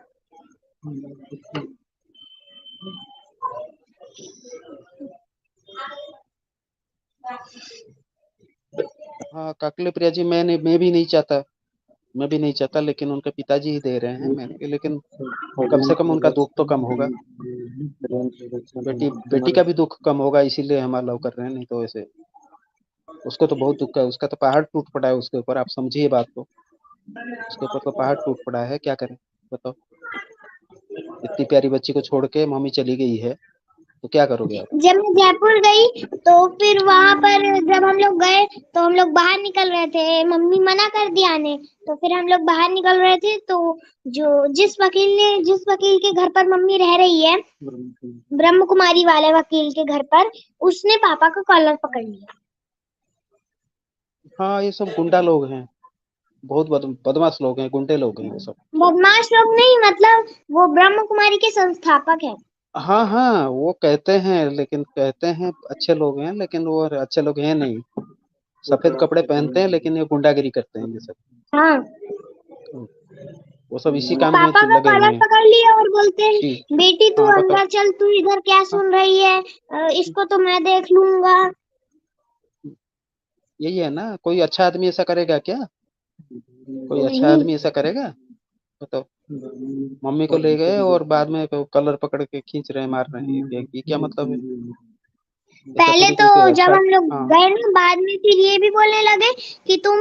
S2: हाँ काकली प्रिया जी, मैं भी नहीं चाहता, मैं भी नहीं चाहता, लेकिन उनके पिताजी ही दे रहे हैं मैंने, लेकिन कम से कम उनका दुख तो कम होगा। बेटी का भी दुख कम होगा, इसीलिए हम अलाउ कर रहे हैं, नहीं तो ऐसे उसको तो बहुत दुख है, उसका तो पहाड़ टूट पड़ा है उसके ऊपर। आप समझिए बात को, उसके ऊपर तो पहाड़ टूट पड़ा है, क्या करें बताओ। इतनी प्यारी बच्ची को छोड़ के मम्मी चली गई है, तो क्या करोगे आप।
S4: हैं? जब मैं जयपुर गई तो फिर वहां पर जब हम लोग गए तो हम लोग बाहर निकल रहे थे, मम्मी मना कर दिया आने। तो फिर हम लोग बाहर निकल रहे थे तो जिस वकील के घर पर मम्मी रह रही है, ब्रह्म कुमारी वाले वकील के घर पर, उसने पापा का कॉलर पकड़ लिया।
S2: हाँ, ये सब गुंडा लोग हैं, बहुत बदमाश लोग हैं, गुंडे लोग हैं वो सब।
S4: बदमाश लोग नहीं, मतलब वो ब्रह्म कुमारी के संस्थापक है।
S2: हाँ हाँ, वो कहते हैं, लेकिन कहते हैं अच्छे लोग हैं, लेकिन वो अच्छे लोग हैं नहीं। सफेद कपड़े पहनते हैं, लेकिन ये गुंडागिरी करते हैं ये सब।
S4: हाँ,
S2: वो सब इसी काम में
S5: पापा का
S2: लगे हुए
S5: कॉलर
S2: हैं।
S5: पकड़ लिया और बोलते हैं
S2: जी
S5: बेटी तू
S2: हाँ
S5: अंदर चल, तू इधर क्या सुन रही है, इसको तो मैं देख लूंगा।
S2: यही है ना, कोई अच्छा आदमी ऐसा करेगा क्या? कोई अच्छा
S5: नहीं,
S2: आदमी ऐसा करेगा? बताओ। मम्मी को ले गए और बाद में कलर पकड़ के खींच रहे हैं, मार रहे हैं, ये क्या मतलब है? ऐसा
S5: पहले
S2: थोड़ी
S5: तो
S2: कोई
S5: जब
S2: अच्छा।
S5: हम लोग
S2: हाँ
S5: गए ना, बाद में फिर ये भी बोलने लगे कि तुम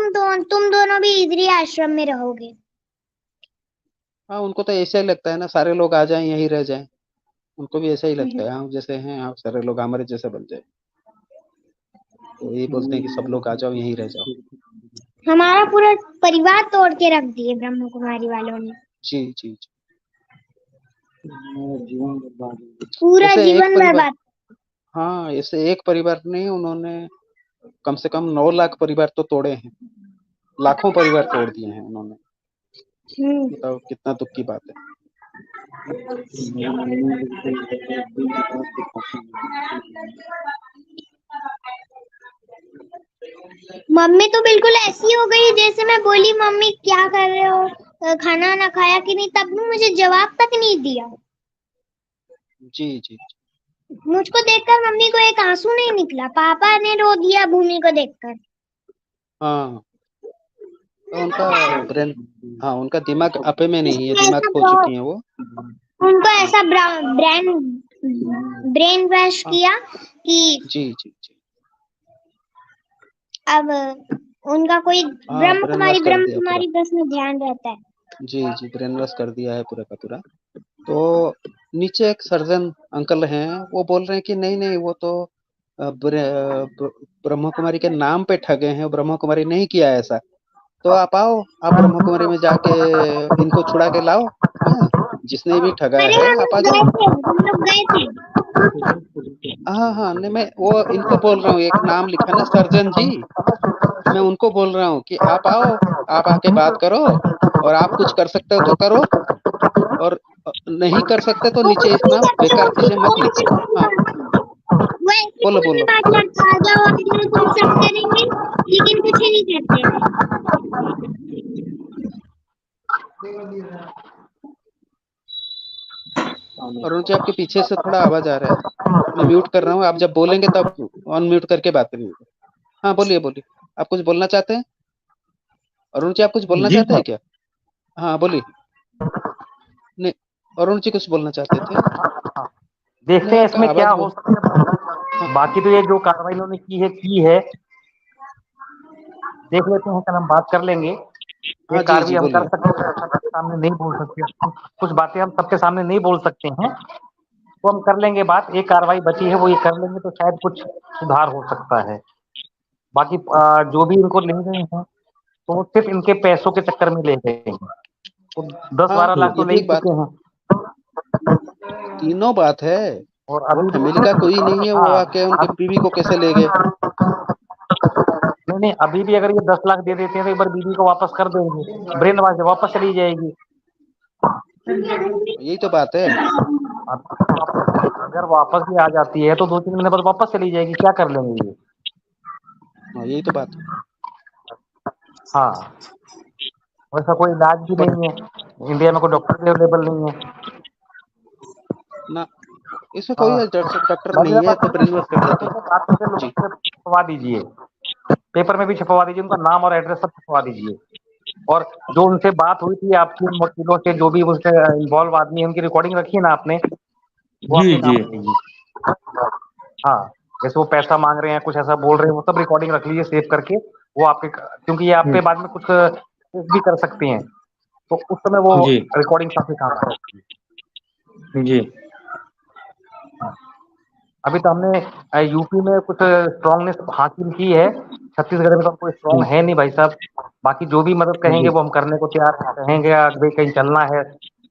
S5: दोनों भी इधर ही आश्रम में रहोगे।
S2: हाँ, उनको तो ऐसा ही लगता है ना, सारे लोग आ जाएं यहीं रह जाएं। उनको भी ऐसा ही लगता है, हम जैसे हैं, आप सारे लोग हमारे जैसे बन जाए, तो यही बोलते हैं कि सब लोग आ जाओ यहीं रह जाओ।
S5: हमारा पूरा परिवार तोड़ के रख दिए ब्रह्म कुमारी वालों ने,
S2: जी जी जी।
S5: पूरा
S2: ऐसे एक
S5: जीवन
S2: परिवार,
S5: बर्बाद।
S2: हाँ ऐसे एक परिवार नहीं, उन्होंने कम से कम 9 लाख परिवार तो तोड़े हैं, लाखों परिवार तोड़ दिए हैं उन्होंने। बताओ कितना दुख की बात है।
S5: मम्मी तो बिल्कुल ऐसी हो गई, जैसे मैं बोली मम्मी क्या कर रहे हो, खाना ना खाया कि नहीं, तब भी मुझे जवाब तक नहीं दिया।
S2: जी जी।
S5: मुझको देखकर मम्मी को एक आंसू नहीं निकला, पापा ने रो दिया भूमि को देखकर।
S2: हाँ, तो उनका ब्रेन, हाँ उनका दिमाग आपे में नहीं है,
S5: उसको
S2: दिमाग
S5: ऐसा
S2: खो चुकी हैं वो।
S5: उनको ऐसा ब्रेन वॉश
S2: हाँ
S5: किया कि
S2: जी जी जी।
S5: अब उनका कोई
S2: हाँ, ब्रेन वॉश कर
S5: ब्रह्म
S2: दिया पूरा।
S5: कुमारी बस में ध्यान रहता है।
S2: जी जी, ब्रेन वॉश कर दिया है पूरा का पूरा। तो नीचे एक सर्जन अंकल हैं, वो बोल रहे हैं कि नहीं नहीं, वो तो ब्रह्म कुमारी के नाम पे ठगे हैं, ब्रह्म कुमारी नहीं किया है ऐसा। तो आप आओ, आप ब्रह्म कुमारी में जाके इनको छुड़ा के लाओ। हाँ, जिसने भी ठगा
S5: अरे
S2: है आप आ जाओ।
S5: हम लोग गए थे।
S2: हाँ हाँ, नहीं मैं वो इनको बोल रहा हूँ, एक नाम लिखा ना सर्जन जी, मैं उनको बोल रहा हूँ कि आप आओ, आप आके बात करो, और आप कुछ कर सकते हो तो करो, और नहीं कर सकते तो
S5: वो
S2: नीचे
S5: कुछ नहीं
S2: इतना
S5: करते,
S2: बेकार चीजें
S5: वो
S2: मत लिखो। हाँ,
S5: ऐसे
S2: बोलो
S5: फोन में
S2: बोलो।
S5: बात करते आ जाओ, आप लोग तुम सब करेंगे, लेकिन कुछ नहीं करते।
S2: अरुण जी, आपके पीछे से थोड़ा आवाज आ रहा है, मैं म्यूट कर रहा हूँ, आप जब बोलेंगे तब अनम्यूट करके बात करिए। हाँ बोलिए बोलिए, आप कुछ बोलना चाहते हैं? अरुण जी, आप कुछ बोलना
S3: जी
S2: चाहते हैं
S3: सर।
S2: क्या? हाँ बोलिए। नहीं, अरुण जी कुछ बोलना चाहते थे?
S4: देखते
S2: नहीं,
S4: हैं
S2: आपका
S4: इसमें क्या
S2: आवाज
S4: हो
S2: बहुत।
S4: सकता
S2: हाँ
S4: है। बाकी तो ये जो कार्रवाई इन्होंने की है देख लेते हैं, कल हम बात कर लेंगे। ये
S2: हाँ जी
S4: कार्रवाई
S2: जी,
S4: हम कर
S2: बोलिए।
S4: सकते हैं, सबके सामने नहीं बोल सकते, कुछ बातें हम सबके सामने नहीं बोल सकते हैं, तो हम कर लेंगे बात। एक कार्रवाई बची है वो ये कर लेंगे तो शायद कुछ सुधार हो सकता है। बाकी जो भी इनको ले गए हैं तो वो सिर्फ इनके पैसों के चक्कर में ले गए हैं, तो 10-12
S2: हाँ,
S4: लाख तो
S2: ये
S4: ले
S2: भी
S4: ही
S2: एक बात,
S4: चुके हैं।
S2: तीनों बात है।
S4: और
S2: वो
S4: अभी
S2: फैमिली का कोई नहीं है, वो
S4: हाँ
S2: आके उनके
S4: अभी
S2: बीवी को कैसे ले गए?
S4: नहीं नहीं, अभी भी अगर ये 10 लाख दे देते हैं तो एक बार बीवी को वापस कर देंगे, ब्रेन वॉश वापस चली जाएगी।
S2: यही तो बात है।
S4: अगर वापस भी आ जाती है तो 2-3 महीने बाद वापस चली जाएगी, क्या कर लेंगे ये।
S2: हाँ, यही तो बात है।
S4: हाँ, वैसा कोई इलाज भी
S2: पर
S4: नहीं है, इंडिया में कोई डॉक्टर भी अवेलेबल नहीं है।
S2: ना, इसमें कोई
S4: हाँ,
S2: डॉक्टर
S4: बढ़िया
S2: नहीं है
S4: बात
S2: तो ब्रेन वॉश कर
S4: है,
S2: देते
S4: तो
S2: हैं।
S4: बात करके
S2: जी।
S4: लोगों से छपवा दीजिए, पेपर में भी छपवा दीजिए, उनका नाम और एड्रेस सब छपवा दीजिए। और जो उनसे बात हुई थी आपकी उन वकीलों से, जो भी उससे इन्वॉल्व आदमी है, उनकी रिकॉर्डिंग रखी है ना आपने, वो
S3: जी
S4: अपने
S3: जी।
S4: काम लीजिए। हाँ, जैसे वो पैसा मांग रहे हैं, कुछ ऐसा बोल रहे हैं, वो सब रिकॉर्डिंग रख लीजिए सेव करके। वो आपके, क्योंकि ये आप पे बाद में कुछ केस भी कर सकते हैं, तो उस समय वो
S3: जी
S4: रिकॉर्डिंग काफी काम आएगी।
S3: जी।
S4: अभी तो हमने यूपी में कुछ स्ट्रांगनेस हासिल की है, छत्तीसगढ़ में तो कोई स्ट्रांग है नहीं भाई साहब। बाकी जो भी मदद कहेंगे
S3: जी
S4: वो हम करने को तैयार हैं। कहेंगे अगर कहीं चलना है,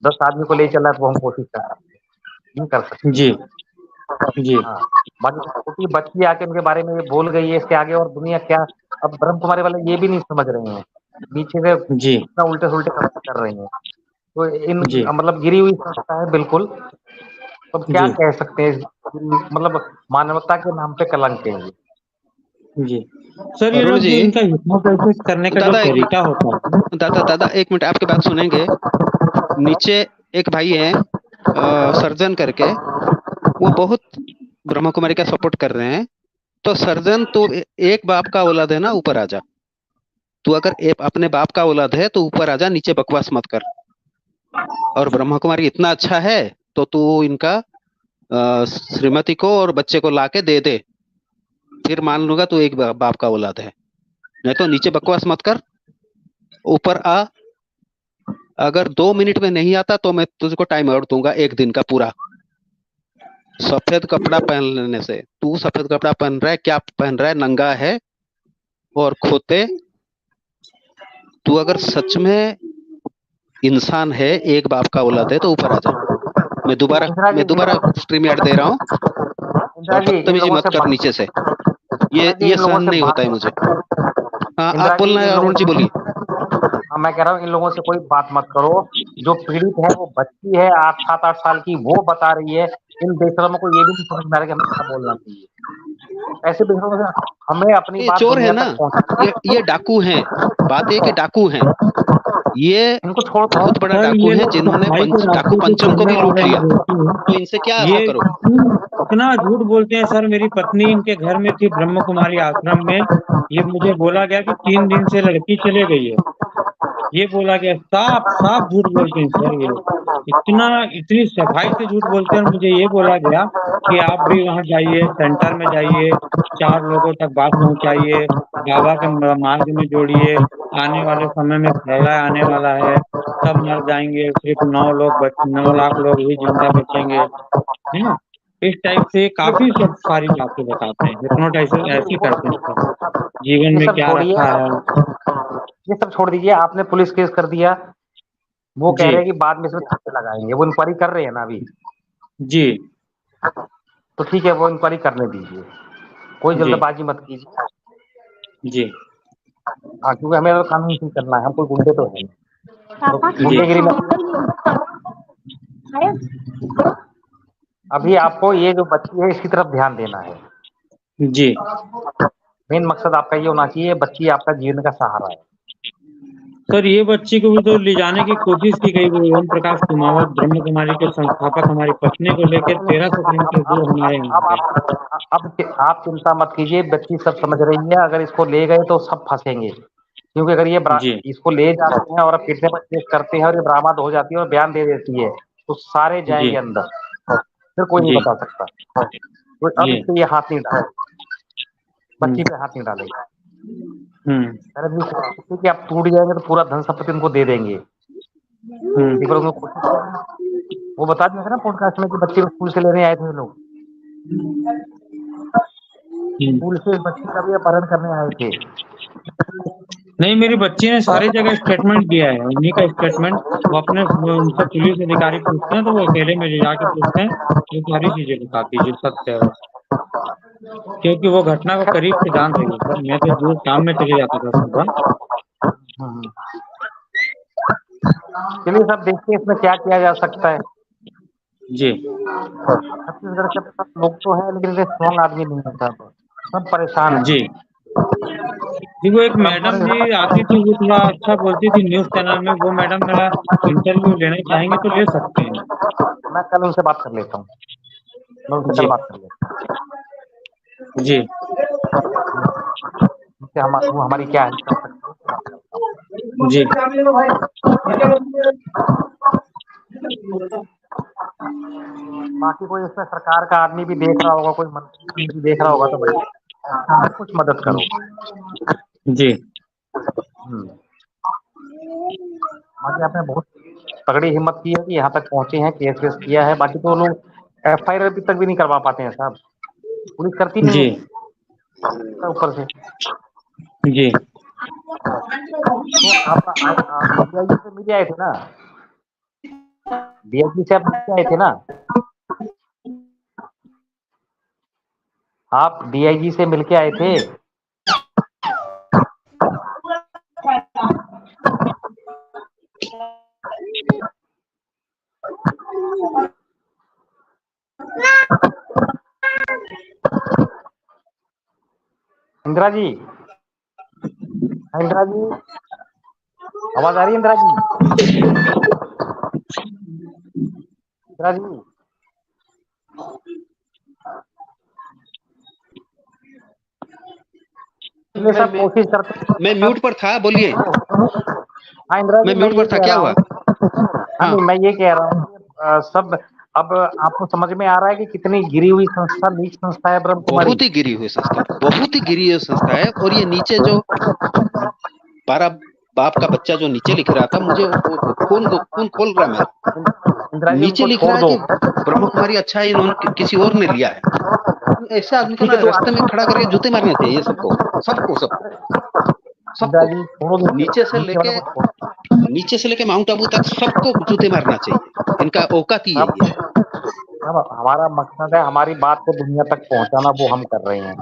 S4: 10 आदमी को ले चलना है, तो वो हम कोशिश कर सकते हैं, नहीं कर सकते
S3: जी
S4: हैं।
S3: जी
S4: हाँ, बाकी छोटी बच्ची आके उनके बारे में ये बोल गई है, इसके आगे और दुनिया क्या। अब ब्रह्म कुमारी वाले ये भी नहीं समझ रहे हैं, नीचे से
S3: जी
S4: इतना उल्टे सुल्टे काम कर रहे हैं। तो इन
S3: जी
S4: मतलब गिरी हुई संस्था है बिल्कुल। तो अब क्या
S3: जी
S4: कह सकते हैं, मतलब मानवता के नाम पे कलंक है ये।
S3: जी। सर ये
S2: अरुण
S3: लोग जो
S2: जी,
S3: इनका हिप्नोटाइसिस करने का जो
S2: दादा एक
S3: तरीका होता है,
S2: दादा एक मिनट आपकी बात सुनेंगे। नीचे एक भाई है सर्जन करके, वो बहुत ब्रह्मा कुमारी का सपोर्ट कर रहे हैं। तो सर्जन तो एक बाप का औलाद है ना, ऊपर आजा। तू अगर अपने बाप का औलाद है तो ऊपर आजा, नीचे बकवास मत कर। और ब्रह्मा कुमारी इतना अच्छा है तो तू इनका श्रीमती को और बच्चे को लाके दे दे, फिर मान लूंगा तू एक बाप का औलाद है। नहीं तो नीचे बकवास मत कर, ऊपर आ। अगर 2 मिनट में नहीं आता तो मैं तुझको टाइम आउट दूंगा, 1 दिन का पूरा। सफेद कपड़ा पहन लेने से, तू सफेद कपड़ा पहन रहा है, क्या पहन रहा है, नंगा है और खोते। तू अगर सच में इंसान है, एक बाप का औलाद है तो ऊपर आ जा। मैं दोबारा
S4: इंदिरा जी
S2: मैं दोबारा स्ट्रीम यार्ड दे रहा हूँ।
S4: इंदिरा
S2: और
S4: जी इन
S2: बदतमीजी
S4: लोगों
S2: मत
S4: से
S2: कर
S4: बात
S2: नीचे से,
S4: इंदिरा जी
S2: ये
S4: इन लोगों
S2: सहन
S4: से
S2: नहीं होता
S4: बात
S2: है मुझे। हाँ, आप
S4: इंदिरा जी
S2: बोलना है
S4: इन लोगों
S2: अरुण जी, बोलिए।
S4: हाँ, मैं कह रहा हूँ इन लोगों से कोई बात मत करो। जो पीड़ित है वो बच्ची है 7-8 साल की, वो बता रही है। इन बेशरमों को ये भी नहीं समझ में आ रहा कि हमें क्या बोलना चाहिए। ऐसे बेशरमों से हमें अपनी
S2: ये
S4: बात
S2: चोर है
S4: दुनिया
S2: ना,
S4: तक पहुंचानी
S2: ये डाकू हैं। बात है कि डाकू हैं ये,
S4: इनको छोड़ दो।
S2: बहुत बड़ा
S3: सर
S2: डाकू
S3: ये
S2: हैं
S3: लोग
S2: जिन्होंने
S3: सफाई के
S2: डाकू
S3: रास्ते पे
S2: पंचम को
S3: चलने
S2: भी लूट
S3: वाले
S2: लिया।
S3: जो होते हैं,
S2: तो इनसे क्या
S3: ये
S2: आशा करो।
S3: इतना झूठ बोलते हैं। सर मेरी पत्नी इनके घर में थी ब्रह्म कुमारी आश्रम में, ये मुझे बोला गया कि 3 दिन से लड़की चले गई है। ये बोला गया, साफ साफ झूठ बोलते हैं सर ये। इतनी सफाई से झूठ बोलते हैं। और मुझे ये बोला गया कि आप भी वहां जाइए, सेंटर में जाइए, 4 लोगों तक बात पहुंचाइए, बाबा के मार्ग में जोड़िए, आने वाले समय में प्रलय आने वाला है, सब मर जाएंगे, सिर्फ 9 लाख लोग ही जिंदा बचेंगे, है ना। इस टाइप से काफी सब सारी बातें बताते हैं, हिप्नोटाइसिस ऐसे करते हैं सर। जीवन
S4: ये
S3: में
S4: सब
S3: क्या
S4: छोड़िए,
S3: रखा है।
S4: ये सब छोड़ दीजिए। आपने पुलिस केस कर दिया, वो कह
S3: जी
S4: रहे हैं कि बाद में इसमें छापे लगाएंगे। वो इंक्वायरी कर रहे हैं ना अभी।
S3: जी
S4: तो ठीक है, वो इंक्वायरी करने दीजिए, कोई
S3: जी
S4: जल्दबाजी मत कीजिए।
S3: जी
S4: हाँ, क्योंकि हमें तो कानून से करना है, हम कोई गुंडे तो है नहीं। तो
S5: पापा
S3: जी
S4: गुंडेगिरी में
S5: अरे
S4: अभी आपको ये जो बच्ची है इसकी तरफ ध्यान देना है।
S3: जी
S4: मेन मकसद आपका ये होना चाहिए, बच्ची आपका जीवन का सहारा है।
S3: सर ये बच्ची को भी तो ले जाने की कोशिश की गई। वो ओम प्रकाश कुमावत ब्रह्म कुमारी के संस्थापक हमारी पत्नी को लेकर 1300 किलोमीटर दूर हमारे यहाँ
S4: अब
S3: गए।
S4: आप चिंता मत कीजिए, बच्ची सब समझ रही है। अगर इसको ले गए तो सब फंसेंगे, क्योंकि अगर
S3: जी
S4: इसको ले जाते हैं और अब फिर से केस करते हैं और ये बरामद हो जाती है और बयान दे देती है, तो सारे
S3: जी
S4: जाएंगे अंदर, फिर कोई नहीं
S3: जी
S4: बता सकता। तो अब
S3: जी
S4: इस पे ये हाथ नहीं डाले,
S3: हम्म
S4: बच्ची पे हाथ नहीं डालेगा।
S3: हम्म
S4: अरे भी कोशिश की कि आप टूट जाएंगे तो पूरा धन संपत्ति उनको दे देंगे। एक बार
S3: हम्म
S4: उनको कोशिश करना। वो बता दिया था ना पॉडकास्ट में कि बच्चे को स्कूल से लेने आए थे लोग,
S3: हम्म।
S4: स्कूल से बच्चे का भी अपहरण करने आए थे।
S3: नहीं, मेरी बच्ची ने सारी जगह स्टेटमेंट दिया है, उन्हीं का स्टेटमेंट। वो अपने उनसे पुलिस अधिकारी पूछते हैं तो वो अकेले में ले जाके पूछते हैं, ये सारी चीजें बताती है जो सत्य है वो। क्योंकि वो घटना को करीब से जान रही है सर। मैं तो दूर काम में चले जाता था सुबह।
S4: हम्म। चलिए सब देखते हैं इसमें क्या किया जा सकता है।
S3: जी
S4: छत्तीसगढ़ के पास लोग तो हैं, लेकिन स्ट्रॉन्ग आदमी नहीं है सब, सब परेशान
S3: जी
S4: हैं।
S3: जी। वो एक
S4: और
S3: मैडम
S4: थोड़े
S3: भी आती थी, वो थोड़ा अच्छा बोलती थी न्यूज चैनल में। वो मैडम मेरा इंटरव्यू लेना चाहेंगे तो ले सकते हैं।
S4: मैं कल उनसे बात कर लेता हूँ, मैं उनसे कल
S3: जी
S4: बात कर लेता
S3: जी
S4: हूँ, उनसे वो हमारी क्या हेल्प कर सकते हैं उससे बात करता हूँ।
S3: जी
S4: बाकी कोई इसमें सरकार का आदमी भी देख रहा होगा, कोई मंत्री भी देख रहा होगा, तो भाई कुछ मदद करो।
S3: जी
S4: हम्म। बाकी आपने बहुत तगड़ी हिम्मत की है कि यहाँ तक पहुंचे हैं, केस वेस किया है। बाकी तो लोग FIR अभी तक भी नहीं करवा पाते हैं साहब, पुलिस करती नहीं
S3: जी
S4: है ऊपर से।
S3: जी
S4: तो आप DIG से मिले आए थे ना, DIG से आप मिलके आए थे ना, आप DIG से मिलके आए थे। इंदिरा जी इंदिरा जी, आवाज आ रही है इंदिरा जी? इंदिरा जी, इसलिए
S2: भाई
S4: सब कोशिश करते हैं
S2: मैं
S4: सब।
S2: म्यूट पर था, बोलिए।
S4: हाँ इंदिरा जी,
S2: मैं
S4: मैं
S2: म्यूट
S4: ये
S2: पर था,
S4: कह
S2: क्या
S4: रहा
S2: हुआ?
S4: हूँ, हाँ
S2: हाँ,
S4: नहीं, मैं ये कह रहा हूँ कि, सब अब आपको समझ में आ रहा है कि कितनी गिरी हुई संस्था, नीच संस्था है ब्रह्म कुमारी।
S2: बहुत ही गिरी हुई संस्था, बहुत ही गिरी हुई संस्था है। और ये नीचे जो 12 बाप का बच्चा जो नीचे लिख रहा था, मुझे खून खोल रहा है मेरा।
S4: इंदिरा जी,
S2: नीचे
S4: उनको
S2: लिख
S4: छोड़
S2: रहा है
S4: दो।
S2: कि ब्रह्म कुमारी अच्छा है, इन्होंने किसी और ने लिया है। ऐसे आदमी को
S4: ठीक
S2: ना
S4: है तो
S2: रास्ते में खड़ा करके जूते मारना चाहिए सबको, सबको, सबको,
S4: इंदिरा
S2: सबको।
S4: जी छोड़ो,
S2: नीचे से
S4: नीचे
S2: लेके
S4: वालों को छोड़ो।
S2: नीचे से लेके माउंट आबू तक सबको जूते मारना चाहिए। इनका औकात ही यही है।
S4: अब हमारा मकसद है हमारी बात को दुनिया तक पहुंचाना, वो हम कर रहे हैं।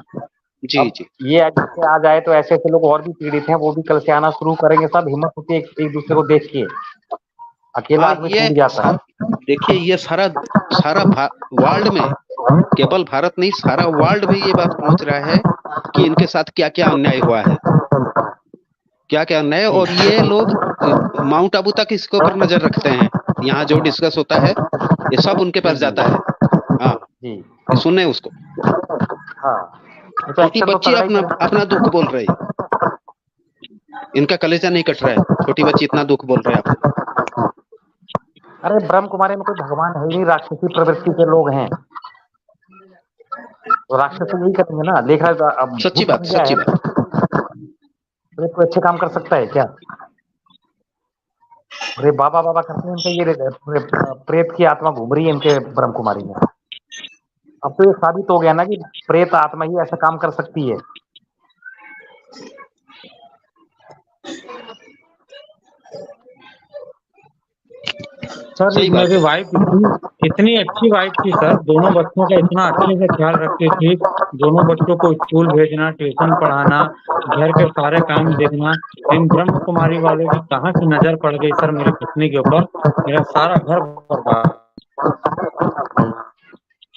S2: जी
S4: अब
S2: जी।
S4: ये आगे आ जाए तो ऐसे ऐसे लोग और भी पीड़ित हैं, वो भी कल से आना शुरू करेंगे। सब हिम्मत होती है एक दूसरे को देख के, अकेला
S2: हाँ,
S4: आदमी
S2: ये
S4: टूट जाता है।
S2: देखिए, ये सारा सारा वर्ल्ड में, केवल भारत नहीं, सारा वर्ल्ड में ये बात पहुंच रहा है कि इनके साथ क्या क्या अन्याय हुआ है, क्या क्या अन्याय।
S4: जी
S2: और ये लोग माउंट आबू तक इसके ऊपर नजर रखते हैं। यहाँ जो डिस्कस होता है, ये सब उनके
S4: जी
S2: पास
S4: जी
S2: जाता है। हाँ,
S4: जी।
S2: ये सुने उसको।
S4: हाँ, ये तो
S2: छोटी
S4: एक्शन तो
S2: बच्ची
S4: तगड़ा ही
S2: अपना
S4: करेगा।
S2: अपना दुख बोल रही, इनका कलेजा नहीं कट रहा है। छोटी बच्ची इतना दुख बोल रहे हैं आपको।
S4: अरे ब्रह्म कुमारी में कोई भगवान है ही नहीं, राक्षसी प्रवृत्ति के लोग हैं। तो राक्षस तो यही करेंगे ना, देख रहा है अब
S2: सच्ची
S4: भूत
S2: बात,
S4: बन गया
S2: सच्ची
S4: है,
S2: बात।
S4: तो कोई अच्छे काम कर सकता है क्या? अरे बाबा बाबा करते हैं, इनका ये प्रेत की आत्मा घूम रही है इनके ब्रह्म कुमारी में। अब तो ये साबित हो गया ना कि प्रेत आत्मा ही ऐसा काम कर सकती है।
S3: सर
S2: सही बात
S3: मेरी
S2: है।
S3: वाइफ इतनी इतनी अच्छी वाइफ थी सर, दोनों बच्चों का इतना अच्छे से ख्याल रखती थी। दोनों बच्चों को स्कूल भेजना, ट्यूशन पढ़ाना, घर के सारे काम देखना। इन ब्रह्म कुमारी वालों की कहाँ से नजर पड़ गई सर मेरी पत्नी के ऊपर, मेरा सारा घर बर्बाद।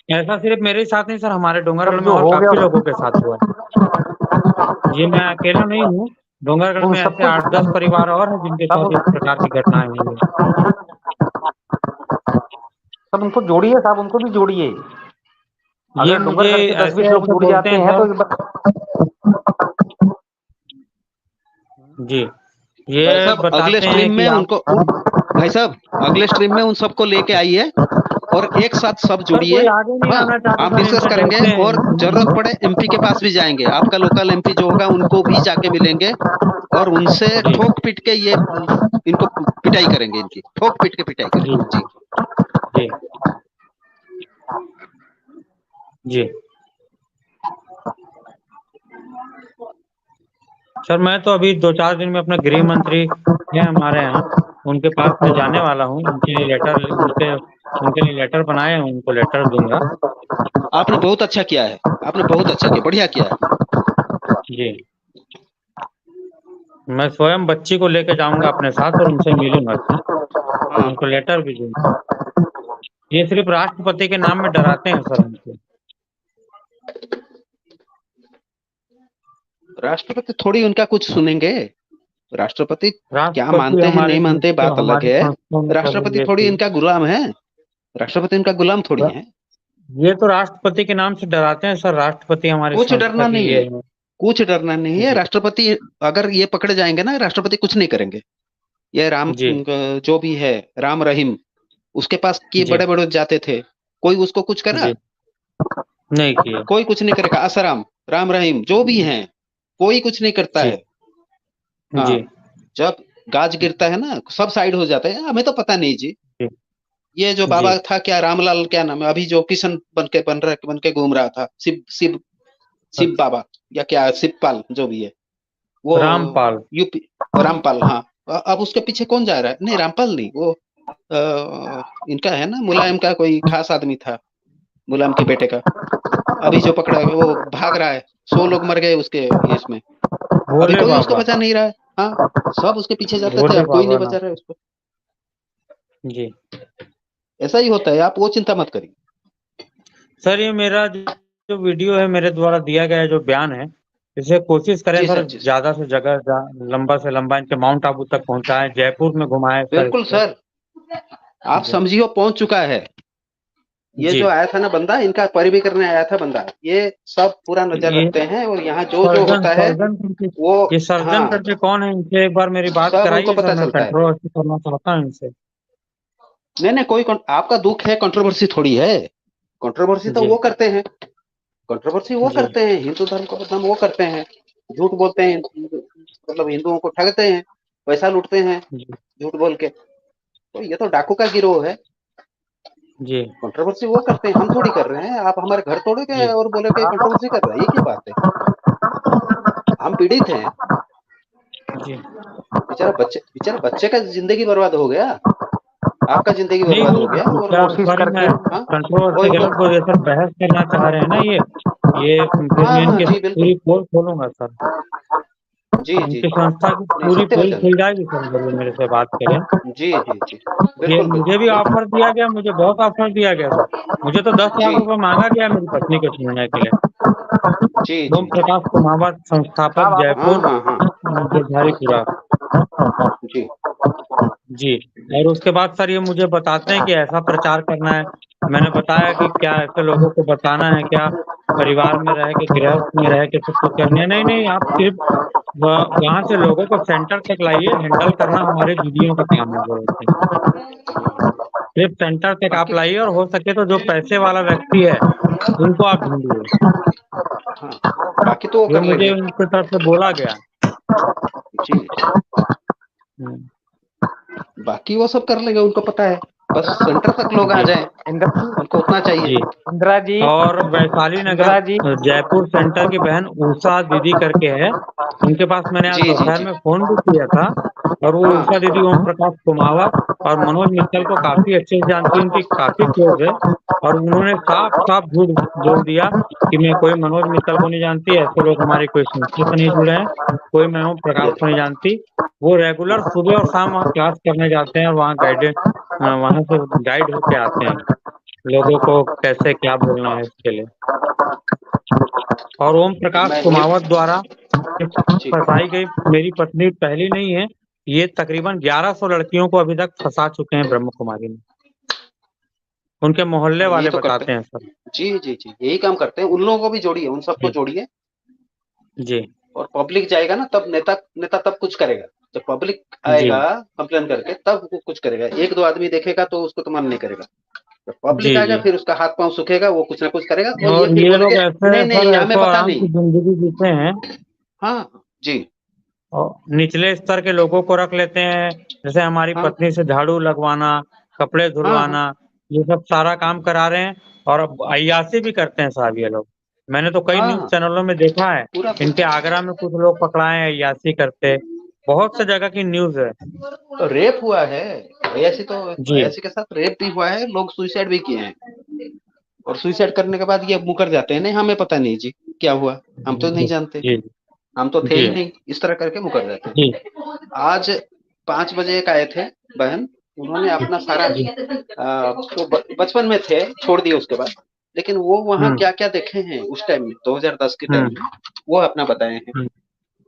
S3: ऐसा सिर्फ मेरे साथ नहीं सर, हमारे
S4: सब
S3: डोंगरगढ़ में
S4: जो
S3: और
S4: हो गया
S3: काफी लोगों के साथ हुआ है। ये मैं अकेला नहीं हूँ, डोंगरगढ़
S4: उन
S3: में ऐसे
S4: सबको
S3: 8-10 परिवार और हैं जिनके
S4: सब
S3: साथ इस प्रकार की घटनाएं हुई है।
S4: सब उनको जोड़िए, साहब उनको भी जोड़िए।
S3: ये
S4: अगर
S3: मुझे
S4: डूंगरगढ़ के 10-20
S3: ऐसे
S4: लोग
S3: ऐसे
S4: जुड़
S3: बोलते
S4: जाते
S3: हैं
S4: हैं तो
S3: सर। जी,
S2: भाई
S3: ये
S2: साहब, अगले
S3: बताते हैं
S2: स्ट्रीम
S3: कि
S2: में
S3: आप
S2: उनको, भाई साहब, अगले स्ट्रीम में उन सबको लेके आइए और एक साथ सब
S3: सर कोई
S2: जुड़िए।
S3: आगे नहीं
S2: हाँ,
S3: आना चाहता
S2: आप
S3: सर,
S2: डिस्कस
S3: इनसे
S2: करेंगे
S3: डरते
S2: और जरूरत
S3: हैं।
S2: पड़े एमपी के पास भी जाएंगे। आपका लोकल एमपी जो होगा उनको भी जाके मिलेंगे और उनसे
S3: जी
S2: ठोक पीट के ये इनको पिटाई करेंगे, इनकी ठोक पीट के पिटाई
S3: जी
S2: करेंगे जी।
S3: जी जी। सर मैं तो अभी 2-4 दिन में अपने गृह मंत्री हैं हमारे यहाँ, उनके पास में जाने वाला हूँ। उनके लिए लेटर बनाए हैं, उनको लेटर दूंगा।
S2: आपने बहुत अच्छा किया है, आपने बहुत अच्छा किया, बढ़िया किया है।
S3: जी, मैं स्वयं बच्ची को लेकर जाऊंगा अपने साथ और उनसे मिलूंगा सर,
S2: हाँ,
S3: उनको लेटर भी दूंगा। ये सिर्फ राष्ट्रपति के नाम में डराते हैं सर हमको।
S2: राष्ट्रपति थोड़ी उनका कुछ सुनेंगे। राष्ट्रपति क्या
S3: राष्ट्रपति
S2: मानते हैं
S3: हमारे
S2: नहीं मानते बात अलग
S3: हमारी
S2: है।
S3: संस्थाओं में
S2: राष्ट्रपति
S3: करेंगे
S2: थोड़ी
S3: कि
S2: इनका गुलाम है। राष्ट्रपति इनका गुलाम थोड़ी है।
S3: ये तो राष्ट्रपति के नाम से डराते हैं सर, राष्ट्रपति हमारी
S2: कुछ
S3: संस्था
S2: डरना
S3: की
S2: नहीं
S3: ये
S2: है,
S3: है।
S2: कुछ डरना नहीं है।
S3: जी
S2: राष्ट्रपति अगर ये पकड़े जाएंगे ना, राष्ट्रपति कुछ नहीं करेंगे। ये राम
S3: जी
S2: जो भी है, राम रहीम, उसके पास किए
S3: जी
S2: बड़े बड़े जाते थे, कोई उसको कुछ करा?
S3: जी नहीं किया।
S2: कोई कुछ नहीं करेगा। आसाराम, राम रहीम जो भी हैं, कोई कुछ नहीं करता
S3: जी
S2: है। हाँ,
S3: जी
S2: जब गाज गिरता है ना, सब साइड हो जाते हैं। हमें तो पता नहीं जी।
S3: जी
S2: ये जो
S3: जी
S2: बाबा था, क्या रामलाल क्या नाम है, अभी जो किशन बन के घूम रहा था, शिव शिव शिव बाबा या क्या, शिवपाल जो भी है वो,
S3: रामपाल।
S2: यूपी, रामपाल। हाँ, अब उसके पीछे कौन जा रहा है? नहीं, रामपाल नहीं, वो इनका है ना, मुलायम का कोई खास आदमी था, मुलायम के बेटे का। अभी जो पकड़ा है वो भाग रहा है। 100 लोग मर गए उसके इसमें, अभी
S3: भोले
S2: कोई उसको
S3: बाबा।
S2: बचा नहीं रहा है। हाँ, सब उसके पीछे जाते थे,
S3: भोले
S2: अब कोई नहीं
S3: बाबा ना।
S2: बचा रहा है उसको।
S3: जी
S2: ऐसा ही होता है, आप वो चिंता मत करिए।
S3: सर, ये मेरा जो वीडियो है, मेरे द्वारा दिया गया जो बयान है, इसे कोशिश करें
S2: जी
S3: सर,
S2: सर, जी सर,
S3: ज्यादा से जगह लंबा से लंबा इनके माउंट आबू तक पहुंचाएं, जयपुर में घुमाएं सर
S2: बिल्कुल
S3: इसको।
S2: सर। आप
S3: जी
S2: समझियो पहुंच चुका है। ये
S3: जी।
S2: जो आया था ना बंदा, इनका पैरवी करने आया था बंदा, ये सब पूरा नजर
S3: ये
S2: रखते हैं, और यहाँ जो जो
S3: सर्जन
S2: होता है
S3: सर्जन करके,
S2: वो,
S3: ये सर्जन
S2: हाँ,
S3: करके कौन है? इनसे एक बार मेरी बात
S2: सब उनको
S3: कराइए सर,
S2: पता
S3: मैं
S2: चलता है।
S3: कंट्रोवर्सी करना चाहता हूँ इनसे।
S2: नहीं नहीं, आपका दुख है, कंट्रोवर्सी थोड़ी है। कंट्रोवर्सी तो
S3: जी
S2: वो करते हैं, कंट्रोवर्सी वो
S3: जी
S2: करते हैं, हिंदू धर्म को बदनाम वो करते हैं, झूठ बोलते हैं, मतलब हिंदुओं को ठगते हैं, पैसा लूटते हैं
S3: जी
S2: झूठ बोल के। तो ये तो डाकू का गिरोह है।
S3: जी
S2: कंट्रोवर्सी वो करते हैं, हम थोड़ी कर रहे हैं। आप हमारे घर तोड़ोगे
S3: जी
S2: और बोलोगे कंट्रोवर्सी कर रहा है, ये क्या बात है? हम पीड़ित हैं।
S3: जी।
S2: बेचारा बच्चे का जिंदगी बर्बाद हो गया, आपका जिंदगी
S3: नहीं
S2: बर्बाद
S3: वो
S2: हो गया, और
S3: क्या,
S4: कोशिश
S3: सॉरी मैं
S4: करके
S2: हाँ,
S3: कंट्रोवर्सी
S2: वही
S3: गलत बोल दिया सर, बहस करना चाह रहे हैं ना ये फिर
S2: हाँ
S3: मैं
S2: हाँ,
S3: इनकी
S2: जी बिल्कुल,
S3: पूरी पोल खोलूंगा सर,
S2: जी जी
S3: इनकी
S2: जी,
S3: संस्था की
S2: नहीं
S3: पूरी पोल
S2: सत्यवचन,
S3: खुल जाएगी सर, जरूर मेरे से बात करें।
S2: जी जी जी,
S3: ये
S2: बिल्कुल
S3: मुझे भी
S2: बिल्कुल
S3: ऑफर
S2: बिल्कुल,
S3: दिया गया, मुझे बहुत ऑफर दिया गया सर। मुझे तो 10 लाख
S2: जी
S3: रुपए मांगा गया मेरी पत्नी को छूने के लिए।
S2: जी
S3: ओम
S2: जी जी,
S3: प्रकाश कुमावत, संस्थापक,
S2: हाँ
S3: जयपुर
S2: हाँ हाँ,
S3: गिरधारीपुरा।
S2: जी
S3: जी। और उसके बाद सर ये मुझे बताते हैं कि ऐसा प्रचार करना है। मैंने बताया कि क्या ऐसे लोगों को बताना है क्या, परिवार में रह के, गृहस्थ में रह के सब कुछ करने है? नहीं नहीं, आप सिर्फ वहां से लोगों को सेंटर तक लाइए, हैंडल करना हमारे दीदियों का काम है जो होते हैं। सिर्फ सेंटर तक आप
S2: बाकी,
S3: लाइए, और हो सके तो जो पैसे वाला व्यक्ति है उनको आप ढूंढिए।
S2: हाँ, बाकी तो वो
S3: ये
S2: कर
S3: मुझे
S2: लेंगे।
S3: उनकी तरफ से बोला गया।
S2: जी,
S3: हम्म,
S2: बाकी वो सब कर लेंगे, उनको पता है, बस सेंटर तक लोग आ
S3: जी
S2: जाएं,
S4: इंदिरा
S2: उनको उतना चाहिए।
S3: जी।
S4: इंदिरा जी
S3: और वैशाली नगर
S4: इंदिरा जी
S3: जयपुर सेंटर की बहन उषा दीदी करके है, उनके पास मैंने आज
S2: जी जी
S3: दोपहर
S2: जी,
S3: में फोन भी किया था। और वो
S2: हाँ
S3: उषा दीदी ओम प्रकाश कुमावत और मनोज मित्तल को काफी अच्छे से जानती है, उनकी काफी क्लोज है। और उन्होंने साफ साफ झूठ बोल दिया कि मैं कोई मनोज मित्तल को नहीं जानती, ऐसे लोग हमारी कोई संस्था से नहीं जुड़े हैं, कोई मैं ओम प्रकाश
S2: ये
S3: को नहीं जानती। वो रेगुलर सुबह और शाम वहाँ क्लास करने जाते हैं, और वहाँ वहाँ से गाइड होके आते हैं लोगों को कैसे क्या बोलना है इसके लिए। और ओम प्रकाश
S2: मैं ये,
S3: कुमावत द्वारा
S2: जी
S3: फंसाई गई मेरी पत्नी पहली नहीं है, ये तकरीबन 1100 लड़कियों को अभी तक फंसा चुके हैं ब्रह्म कुमारी में। उनके मोहल्ले
S2: हाँ, यही
S3: वाले
S2: तो करते
S3: बताते
S2: हैं।
S3: हैं सर।
S2: जी जी जी, यही काम करते हैं, उन लोगों को भी जोड़िए, उन सबको
S3: जी
S2: जोड़िए,
S3: जी
S2: और पब्लिक जाएगा ना, तब नेता नेता तब कुछ करेगा। जब पब्लिक
S3: जी
S2: आएगा कंप्लेन करके, तब वो कुछ करेगा। एक दो आदमी देखेगा तो उसको तो मन नहीं करेगा, जब पब्लिक
S3: जी
S2: आएगा
S3: जी।
S2: फिर उसका हाथ पांव सूखेगा, वो कुछ ना कुछ करेगा, और ये
S3: और
S2: फिर
S3: ये लोग
S2: बोलेंगे
S3: ऐसे
S2: नहीं नहीं
S3: सर
S2: ये हमें
S3: ऐसो
S2: पता
S3: आराम
S2: नहीं।
S3: की जिंदगी जीते हैं,
S2: हाँ जी,
S3: और निचले स्तर के लोगों को रख लेते हैं, जैसे हमारी
S2: हाँ
S3: पत्नी से झाड़ू लगवाना, कपड़े
S2: हाँ हाँ,
S3: धुलवाना, ये सब सारा काम करा रहे हैं। और अब अय्याशी भी करते हैं साहब ये लोग। मैंने तो कई
S2: हाँ
S3: न्यूज
S2: हाँ,
S3: चैनलों में देखा है,
S2: पूरा
S3: इनके
S2: पूरा।
S3: आगरा में कुछ लोग पकड़ाए हैं अय्याशी करते, बहुत से जगह की न्यूज है।
S2: तो रेप हुआ है, ऐसी तो,
S3: जी
S2: ऐसी के साथ रेप भी हुआ है, लोग सुसाइड भी किए हैं, और सुसाइड करने के बाद ये मुकर जाते हैं, नहीं हमें पता नहीं जी क्या हुआ, हम तो नहीं
S3: जी
S2: जानते,
S3: जी
S2: हम तो थे
S3: जी
S2: ही नहीं, इस तरह करके मुकर जाते
S3: जी
S2: हैं। आज 5 बजे एक आए थे बहन, उन्होंने अपना सारा,
S3: जी।
S2: तो बचपन में थे, छोड़ दिए उसके बाद, लेकिन वो वहाँ
S3: हम्म
S2: क्या क्या देखे हैं उस टाइम में, 2010 के टाइम
S3: हम्म
S2: में, वो अपना बताए हैं।
S3: हम्म,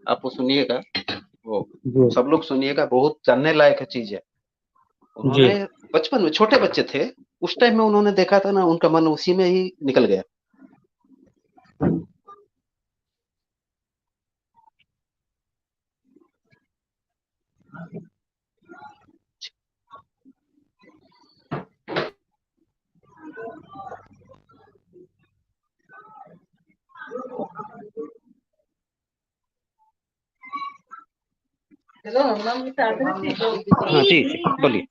S2: आप वो सुनिएगा, वो
S3: जी
S2: सब लोग सुनिएगा, बहुत जानने लायक चीज है।
S3: जी।
S2: उन्होंने बचपन में, छोटे बच्चे थे उस टाइम में, उन्होंने देखा था ना, उनका मन उसी में ही निकल गया। हाँ जी जी, बोलिए।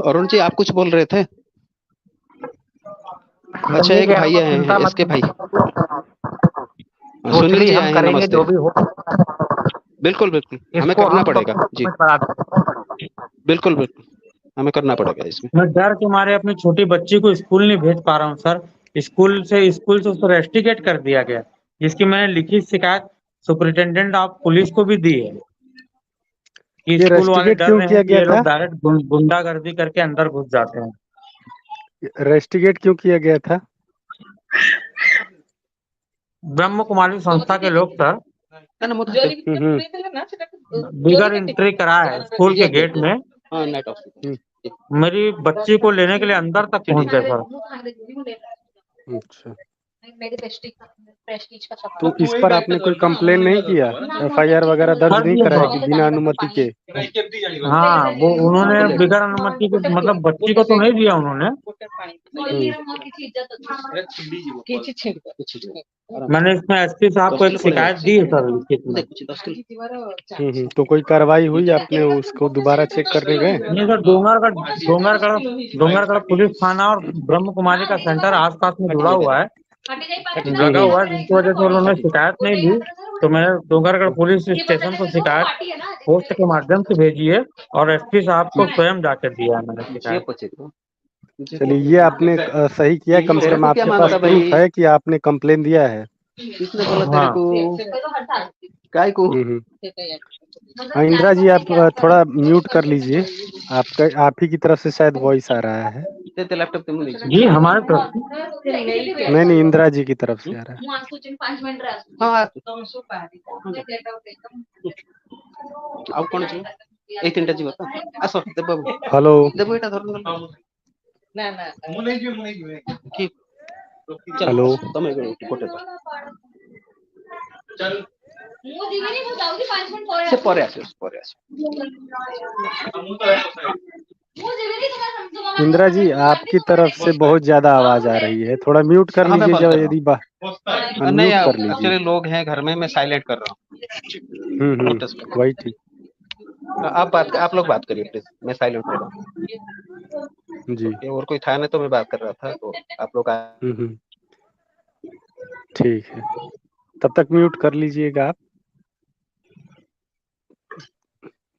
S2: अरुण जी, आप कुछ बोल रहे थे?
S4: मैं
S2: अच्छा,
S4: ये
S2: एक
S4: कह रहा
S2: भाई
S4: था,
S2: आए
S4: चिंता
S2: हैं,
S4: मत
S2: एसके भाई, सुनील
S4: सोचली
S2: जी
S4: हम
S2: आए हैं,
S4: करेंगे
S2: नमस्ते।
S4: जो भी हो,
S2: बिल्कुल बिल्कुल, हमें
S4: इसको
S2: करना
S4: हम तो
S2: पड़ेगा जी,
S4: समझ पड़ा देंगे।
S2: बिल्कुल बिल्कुल, हमें करना पड़ेगा इसमें।
S3: मैं डर के मारे अपनी छोटी बच्ची को स्कूल नहीं भेज पा रहा हूँ सर। स्कूल से उसको रेस्टिकेट कर दिया गया, जिसकी मैंने लिखित शिकायत सुपरिटेंडेंट ऑफ पुलिस को भी दी है, कि
S6: ये
S3: स्कूल वाले
S6: रेस्टिकेट
S3: डर
S6: क्यों
S3: रहे
S6: किया
S3: हैं कि
S6: गया
S3: ये
S6: था?
S3: लोग डायरेक्ट गुंडागर्दी करके अंदर घुस जाते हैं।
S6: रेस्टिगेट क्यों किया गया था?
S3: ब्रह्म कुमारी संस्था के लोग सर बिगर एंट्री करा है स्कूल के गेट में, मेरी बच्ची को लेने के लिए अंदर तक पहुंच गए सर।
S6: अच्छा, तो इस पर आपने कोई कंप्लेन नहीं किया? एफआईआर वगैरह दर्ज
S3: कर
S6: नहीं
S3: दिया
S6: कराया
S3: सर।
S6: कि बिना अनुमति के?
S3: हाँ, वो उन्होंने बिगर अनुमति के मतलब बच्ची को तो नहीं दिया उन्होंने। मैंने इसमें एसपी साहब को एक शिकायत दी है सर लिखित में।
S6: तो कोई कार्रवाई हुई? आपने उसको दोबारा चेक करने गए?
S3: नहीं सर, डोंगरगढ़ पुलिस थाना और ब्रह्म कुमारी का सेंटर आसपास में जुड़ा हुआ है, लगा हुआ है, जिसकी वजह से उन्होंने शिकायत नहीं दी। तो मैंने डोंगरगढ़ पुलिस स्टेशन को शिकायत पोस्ट के माध्यम से भेजी है और एसपी साहब को स्वयं जाकर दिया है मैंने शिकायत।
S6: चलिए, ये आपने सही किया। कम से कम आपके पास प्रूफ है कि आपने कंप्लेन दिया है।
S2: किसने बोला तेरे को? काय को?
S6: इंदिरा जी, आप थोड़ा म्यूट कर लीजिए। आप ही की तरफ से शायद वॉइस आ रहा है।
S2: लैपटॉप
S3: जी हमारे तरफ
S6: नहीं, इंदिरा जी की तरफ से आ रहा है।
S2: ଆଉ କଣ ଯିବ? ଏଇ ତିନିଟା ଯିବ ତ? ଆସ ଦେବ ବାବୁ।
S6: हेलो।
S2: ଦେବ ଏଇଟା ଧର ନା ନା ମୁଁ ନେଇଯିବି କି?
S6: हेलो।
S2: ତମେ ଗୋଟେ ତ ଚାଲ ମୁଁ ଯିବିନି, ମୁଁ ଯାଉଛି 5 ମିନିଟ ପରେ। ସେ ପରେ ଆସିବ।
S6: इंदिरा जी, आपकी तरफ से बहुत ज्यादा आवाज आ रही है, थोड़ा म्यूट कर लीजिए। जब यदि
S2: नहीं,
S6: कर लीजिए।
S2: एक्चुअली लोग हैं घर में, मैं साइलेंट कर रहा हूँ।
S6: वही ठीक।
S2: आप लोग बात करिए प्लीज, मैं साइलेंट कर रहा हूँ
S6: जी।
S2: और कोई था नहीं तो मैं बात कर रहा था, तो आप लोग
S6: ठीक है, तब तक म्यूट कर लीजिएगा आप।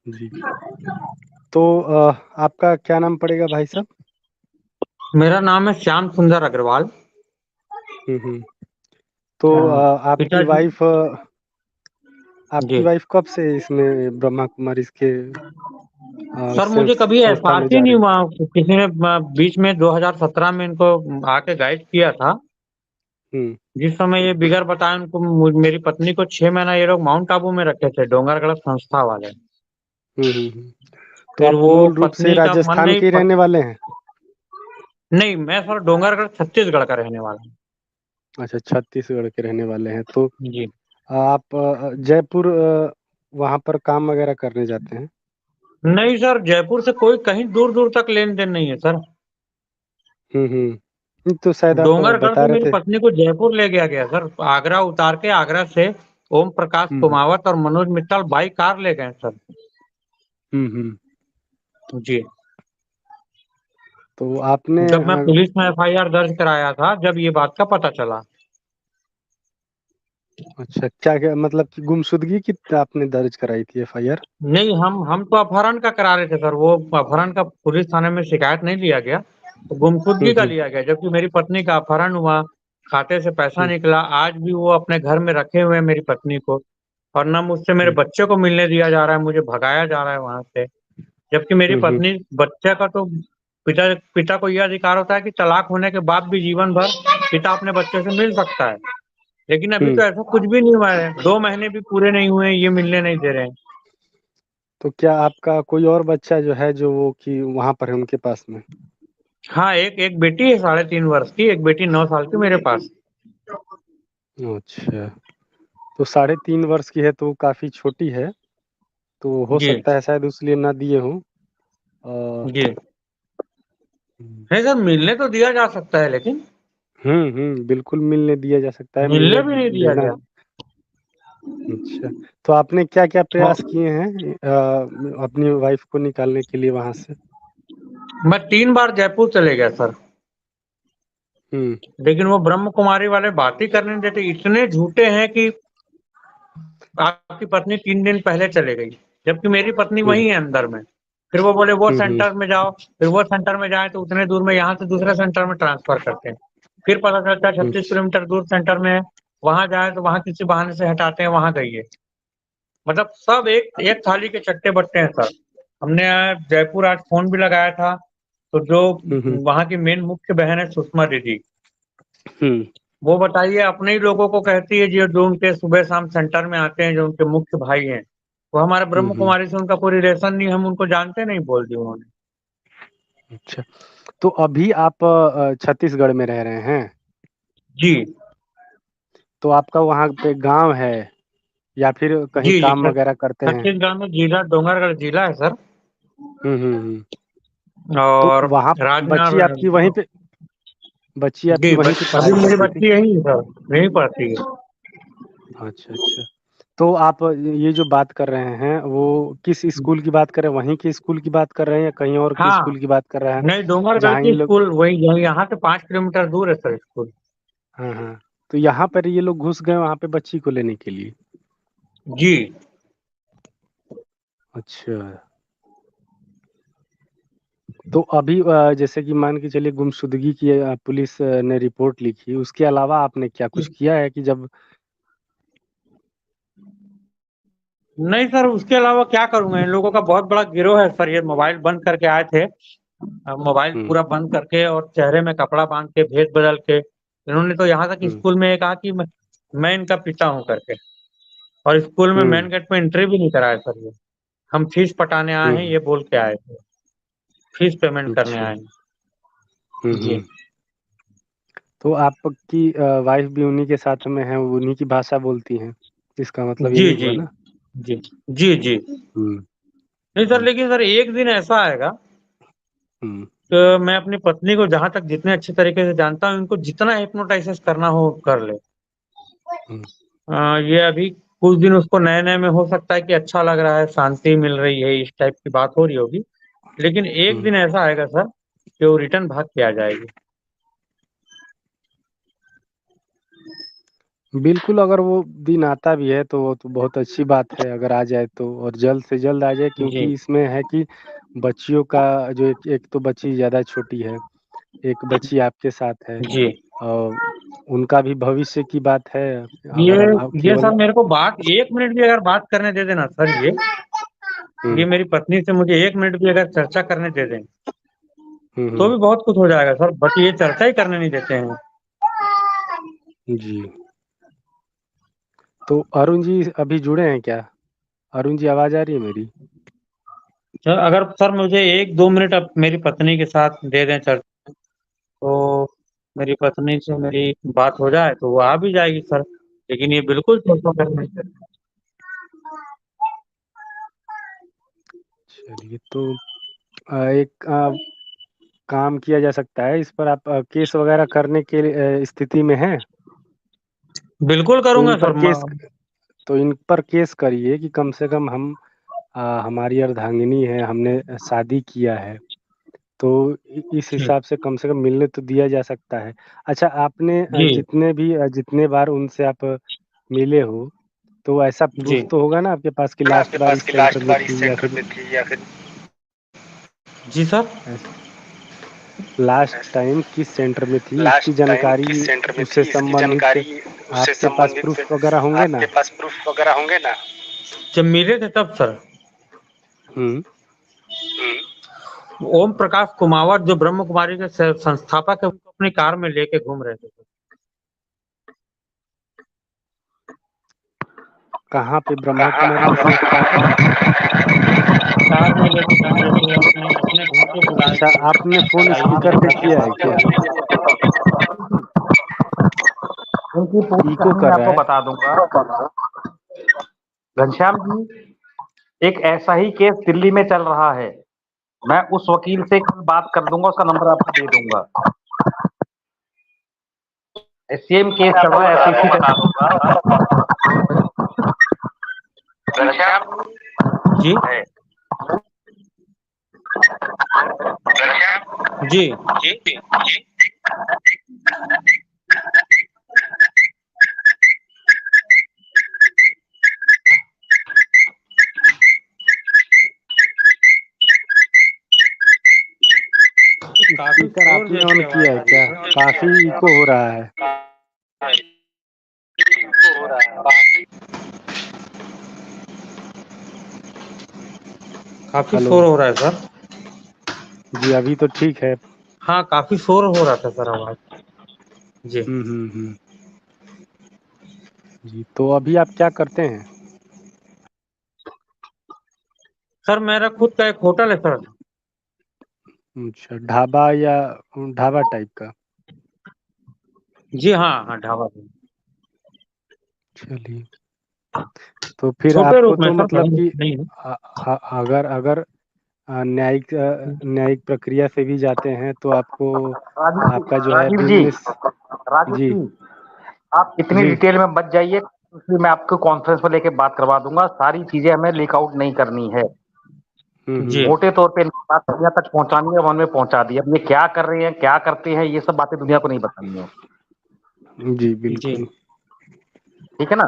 S6: जी। तो आपका क्या नाम पड़ेगा भाई साहब?
S3: मेरा नाम है श्याम सुंदर अग्रवाल।
S6: तो आपकी वाइफ कब से इसमें ब्रह्मा कुमारी के
S3: सर मुझे कभी एहसास ही नहीं हुआ, किसी ने बीच में 2017 में इनको आके गाइड किया था। जिस समय ये बिगर बताए उनको, मेरी पत्नी को 6 महीना ये लोग माउंट आबू में रखे थे, डोंगरगढ़ संस्था वाले।
S6: तो आप मूल रूप से राजस्थान के रहने वाले हैं?
S3: नहीं, मैं सर डोंगरगढ़ छत्तीसगढ़ का रहने वाला हूँ।
S6: अच्छा, छत्तीसगढ़ के रहने वाले हैं। तो
S3: जी।
S6: आप जयपुर वहाँ पर काम वगैरह करने जाते हैं?
S3: नहीं सर, जयपुर से कोई कहीं दूर दूर तक लेन देन नहीं है सर।
S6: तो शायद आप
S3: डोंगरगढ़
S6: बता
S3: से
S6: रहे
S3: मेरी
S6: थे।
S3: पत्नी को जयपुर ले गया सर। आगरा उतार के आगरा से ओम प्रकाश कुमावत और मनोज मित्तल बाई कार ले गए सर। जी।
S6: तो आपने
S3: जब मैं पुलिस में एफआईआर दर्ज कराया था, जब ये बात का पता चला।
S6: अच्छा, क्या मतलब कि गुमशुदगी की आपने दर्ज कराई थी एफआईआर?
S3: नहीं, हम तो अपहरण का करा रहे थे सर। वो अपहरण का पुलिस थाने में शिकायत नहीं लिया गया, तो गुमशुदगी का लिया गया। जबकि मेरी पत्नी का अपहरण हुआ, खाते से पैसा निकला, आज भी वो अपने घर में रखे हुए हैं मेरी पत्नी को, और न मुझसे मेरे बच्चे को मिलने दिया जा रहा है, मुझे भगाया जा रहा है वहां से। जबकि मेरी पत्नी, बच्चे का तो पिता को यह अधिकार होता है कि तलाक होने के बाद भी जीवन भर पिता अपने बच्चे से मिल सकता है, लेकिन अभी तो ऐसा कुछ भी नहीं हुआ है। 2 महीने भी पूरे नहीं हुए, ये मिलने नहीं दे रहे हैं।
S6: तो क्या आपका कोई और बच्चा जो है, जो वो कि वहां पर है उनके पास में?
S3: हाँ, एक बेटी है 3.5 वर्ष की, एक बेटी 9 साल की मेरे पास।
S6: अच्छा, तो 3.5 वर्ष की है तो काफी छोटी है, तो हो सकता है शायद उसलिए ना दिए हों।
S3: जी नहीं सर, मिलने तो दिया जा सकता है, लेकिन
S6: बिल्कुल मिलने दिया जा सकता है।
S3: मिलने भी नहीं दिया गया।
S6: अच्छा, तो आपने क्या क्या प्रयास किए हैं अपनी वाइफ को निकालने के लिए वहां से?
S3: मैं 3 बार जयपुर चले गया सर, लेकिन वो ब्रह्म कुमारी वाले बात ही करने देते। इतने झूठे हैं कि आपकी पत्नी 3 दिन पहले चले गई, जबकि मेरी पत्नी वही है अंदर में। फिर वो बोले वो सेंटर में जाओ, फिर वो सेंटर में जाए तो उतने दूर में यहाँ से दूसरे सेंटर में ट्रांसफर करते हैं। फिर पता चलता है 36 किलोमीटर दूर सेंटर में है, वहां जाए तो वहां किसी बहाने से हटाते हैं, वहां गई है। मतलब सब एक थाली के चट्टे बट्टे हैं सर। हमने जयपुर आज फोन भी लगाया था, तो जो
S6: हम्म
S3: वहाँ की मेन मुख्य बहन है सुषमा दीदी,
S6: हम्म
S3: वो बताइए अपने ही लोगों को कहती है जो जो उनके सुबह शाम सेंटर में आते हैं, जो उनके मुख्य भाई हैं, वो हमारे ब्रह्म
S6: हम्म।
S3: कुमारी से उनका कोई रिलेशन नहीं, हम उनको जानते नहीं, बोल दिया उन्होंने।
S6: अच्छा, तो अभी आप छत्तीसगढ़ में रह रहे हैं?
S3: जी
S6: तो आपका वहाँ पे गांव है या फिर कहीं
S3: जी जी,
S6: काम वगैरह करते हैं?
S3: छत्तीसगढ़ में जिला डोंगरगढ़ जिला है सर,
S6: हम्म। तो
S3: और
S6: वहाँ बच्ची
S3: राजनार।
S6: आपकी वहीं पे बच्ची आपकी
S3: जी
S6: वहीं पे
S3: अभी
S6: पढ़ाई
S3: मेरी
S6: करती थी?
S3: बच्ची यही है सर, यही पढ़ती है।
S6: अच्छा। तो आप ये जो बात कर रहे हैं वो किस स्कूल की बात कर रहे हैं? वहीं के स्कूल की बात कर रहे हैं या कहीं और के
S3: हाँ,
S6: स्कूल की बात कर रहे हैं
S3: नहीं डोंगरगढ़
S6: जहाँ इन
S3: की
S6: लोग?
S3: स्कूल वही यहाँ से 5 किलोमीटर दूर है सर स्कूल।
S6: हाँ। तो यहाँ पर ये लोग घुस गए वहाँ पे बच्ची को लेने के लिए?
S3: जी
S6: अच्छा। तो अभी जैसे कि मान के चलिए गुमशुदगी की पुलिस ने रिपोर्ट लिखी, उसके अलावा आपने क्या कुछ किया है कि जब?
S3: नहीं सर, उसके अलावा क्या करूंगा, इन लोगों का बहुत बड़ा गिरोह है सर, ये मोबाइल बंद करके आए थे, मोबाइल
S6: हम्म
S3: पूरा बंद करके और चेहरे में कपड़ा बांध के भेष बदल के इन्होंने तो यहाँ तक
S6: हम्म
S3: स्कूल में ये कहा कि मैं इनका पिता हूँ करके, और स्कूल में
S6: हम्म
S3: मेन गेट पे एंट्री भी नहीं कराया सर ये, हम फीस पटाने आए हैं
S6: हम्म।
S3: ये बोल के आए थे, फीस पेमेंट करने
S6: अच्छा।
S3: आए हैं। जी
S6: हम्म। तो आपकी वाइफ भी उन्हीं के साथ में है, उन्हीं की भाषा बोलती हैं, इसका मतलब
S3: जी
S6: यही
S3: जी
S6: हुआ ना?
S3: जी जी जी।
S6: हम्म
S3: नहीं सर,
S6: हम्म
S3: लेकिन सर एक दिन ऐसा आएगा
S6: हम्म
S3: कि मैं अपनी पत्नी को जहां तक जितने अच्छे तरीके से जानता हूँ, इनको जितना हिप्नोटाइसिस करना हो कर ले।
S6: हम्म
S3: ये अभी कुछ दिन उसको नए नए में हो सकता है कि अच्छा लग रहा है, शांति मिल रही है, इस टाइप की बात हो रही होगी, लेकिन एक
S6: हम्म।
S3: दिन ऐसा आएगा सर कि वो रिटर्न भाग के आ जाएगी।
S6: बिल्कुल, अगर वो दिन आता भी है तो वो तो बहुत अच्छी बात है अगर आ जाए तो, और जल्द से जल्द आ जाए,
S3: जी
S6: क्योंकि इसमें है कि बच्चियों का जो एक तो बच्ची ज़्यादा छोटी है, एक बच्ची आपके साथ है,
S3: जी।
S6: और उनका भी भविष्य की बात है।
S3: ये
S6: अगर आप
S3: ये
S6: केवल
S3: सर मेरे को बात 1 मिनट भी अगर बात करने दे देना सर, ये
S6: हुँ,
S3: मेरी पत्नी से मुझे 1 मिनट भी अगर चर्चा करने दे दें तो
S6: हुँ,
S3: भी बहुत कुछ हो जाएगा सर, बट ये चर्चा ही करने नहीं देते हैं।
S6: जी। तो अरुण जी अभी जुड़े हैं क्या? अरुण जी आवाज़ आ रही है मेरी?
S3: सर अगर सर मुझे 1-2 मिनट अब मेरी पत्नी के साथ दे दें चर्चा, तो मेरी पत्नी से मेरी बात हो जाए तो वो आ भी जाएगी सर, लेकिन ये बिल्कुल चर्चा करने नहीं देते।
S6: चलिए, तो एक काम किया जा सकता है इस पर। आप केस वगैरह करने के स्थिति में हैं?
S3: बिल्कुल
S6: तो इन
S3: करूंगा
S6: पर
S3: सर।
S6: केस तो इन पर केस करिए कि कम से कम हमारी अर्धांगिनी है, हमने शादी किया है, तो इस हिसाब से कम मिलने तो दिया जा सकता है। अच्छा, आपने
S3: जी
S6: जितने बार उनसे आप मिले हो, तो ऐसा
S3: जी।
S6: प्रूफ तो होगा ना आपके पास कि
S3: ना
S6: लास्ट
S3: आपके
S6: बार
S3: पास
S6: इस
S3: की
S6: सेंटर
S3: लास्ट
S6: में
S3: बार इस
S6: थी या
S3: सेंटर
S6: फिर
S3: में थी या फिर? जी सर।
S6: लास्ट टाइम किस सेंटर में थी, इसकी
S3: लास्ट टाइम
S6: जानकारी
S3: किस सेंटर में
S6: उससे
S3: थी, इसकी
S6: संबंधित
S3: जानकारी उससे
S6: आपके पास
S3: संबंधित
S6: प्रूफ वगैरह होंगे
S3: आपके
S6: ना?
S3: पास प्रूफ वगैरह होंगे ना? जब मिले थे तब सर।
S6: हुँ,
S3: ओम प्रकाश कुमावत जो ब्रह्म कुमारी के संस्थापक है, उनको अपनी कार में लेके घूम रहे थे।
S6: कहाँ पे ब्रह्मा
S3: कहाँ
S6: कुमारी
S3: पे
S6: के
S3: ब्रह्म कुमारी
S6: संस्थापक?
S3: कार में लेके घूम रहे थे, अपने अपने घर पे बुलाए
S6: अच्छा,
S3: थे,
S6: आपने फ़ोन
S3: आइए
S6: स्पीकर
S3: मेरे
S6: पे
S3: घर पे
S6: किया है
S3: बात
S6: क्या?
S3: करिए।
S4: उनकी पूरी
S6: इको
S4: कहानी मैं
S6: कर रहा
S4: आपको
S6: है।
S4: बता दूंगा। घनश्याम जी, एक ऐसा ही केस दिल्ली में चल रहा है। मैं उस वकील से कल बात कर लूंगा, उसका नंबर आपको दे दूंगा। सेम केस चल रहा है, ऐसी
S3: बता दूंगा। घनश्याम जी जी जी जी। काफी
S6: स्पीकर
S3: शोर
S6: आपने
S3: जैसी
S6: ऑन
S3: आवाज
S6: किया है
S3: आ रही
S6: क्या?
S3: है
S6: काफ़ी इको हो रहा है।
S3: काफी
S6: हेलो।
S3: शोर हो रहा है सर।
S6: जी अभी तो ठीक है।
S3: हाँ, काफी शोर हो रहा था सर आवाज। जी
S6: हम्म। जी तो अभी आप क्या करते हैं?
S3: सर, मेरा खुद का एक होटल है सर।
S6: अच्छा, ढाबा या ढाबा टाइप का?
S3: जी हाँ हाँ, ढाबा पे।
S6: चलिए, तो फिर
S3: छोटे
S6: आपको
S3: रूप में
S6: तो
S3: सर,
S6: मतलब
S3: बड़ा
S6: कि
S3: नहीं है।
S6: अगर अगर न्यायिक प्रक्रिया से भी जाते हैं तो आपको आपका जो है
S4: राजीव जी,
S6: बिजनेस।
S4: राजीव
S6: जी
S4: जी, आप इतनी
S6: जी।
S4: डिटेल में मत जाइए, इसलिए मैं आपको कॉन्फ्रेंस में लेके बात करवा दूंगा। सारी चीजें हमें लीक आउट नहीं करनी है।
S3: जी
S4: मोटे तौर पे इनकी बात दुनिया तक पहुंचानी है, मन में पहुंचा दी। अब ये क्या कर रहे हैं, क्या करते हैं, ये सब बातें दुनिया को नहीं बतानी है।
S6: जी
S3: जी।
S6: बिल्कुल।
S4: ठीक है ना?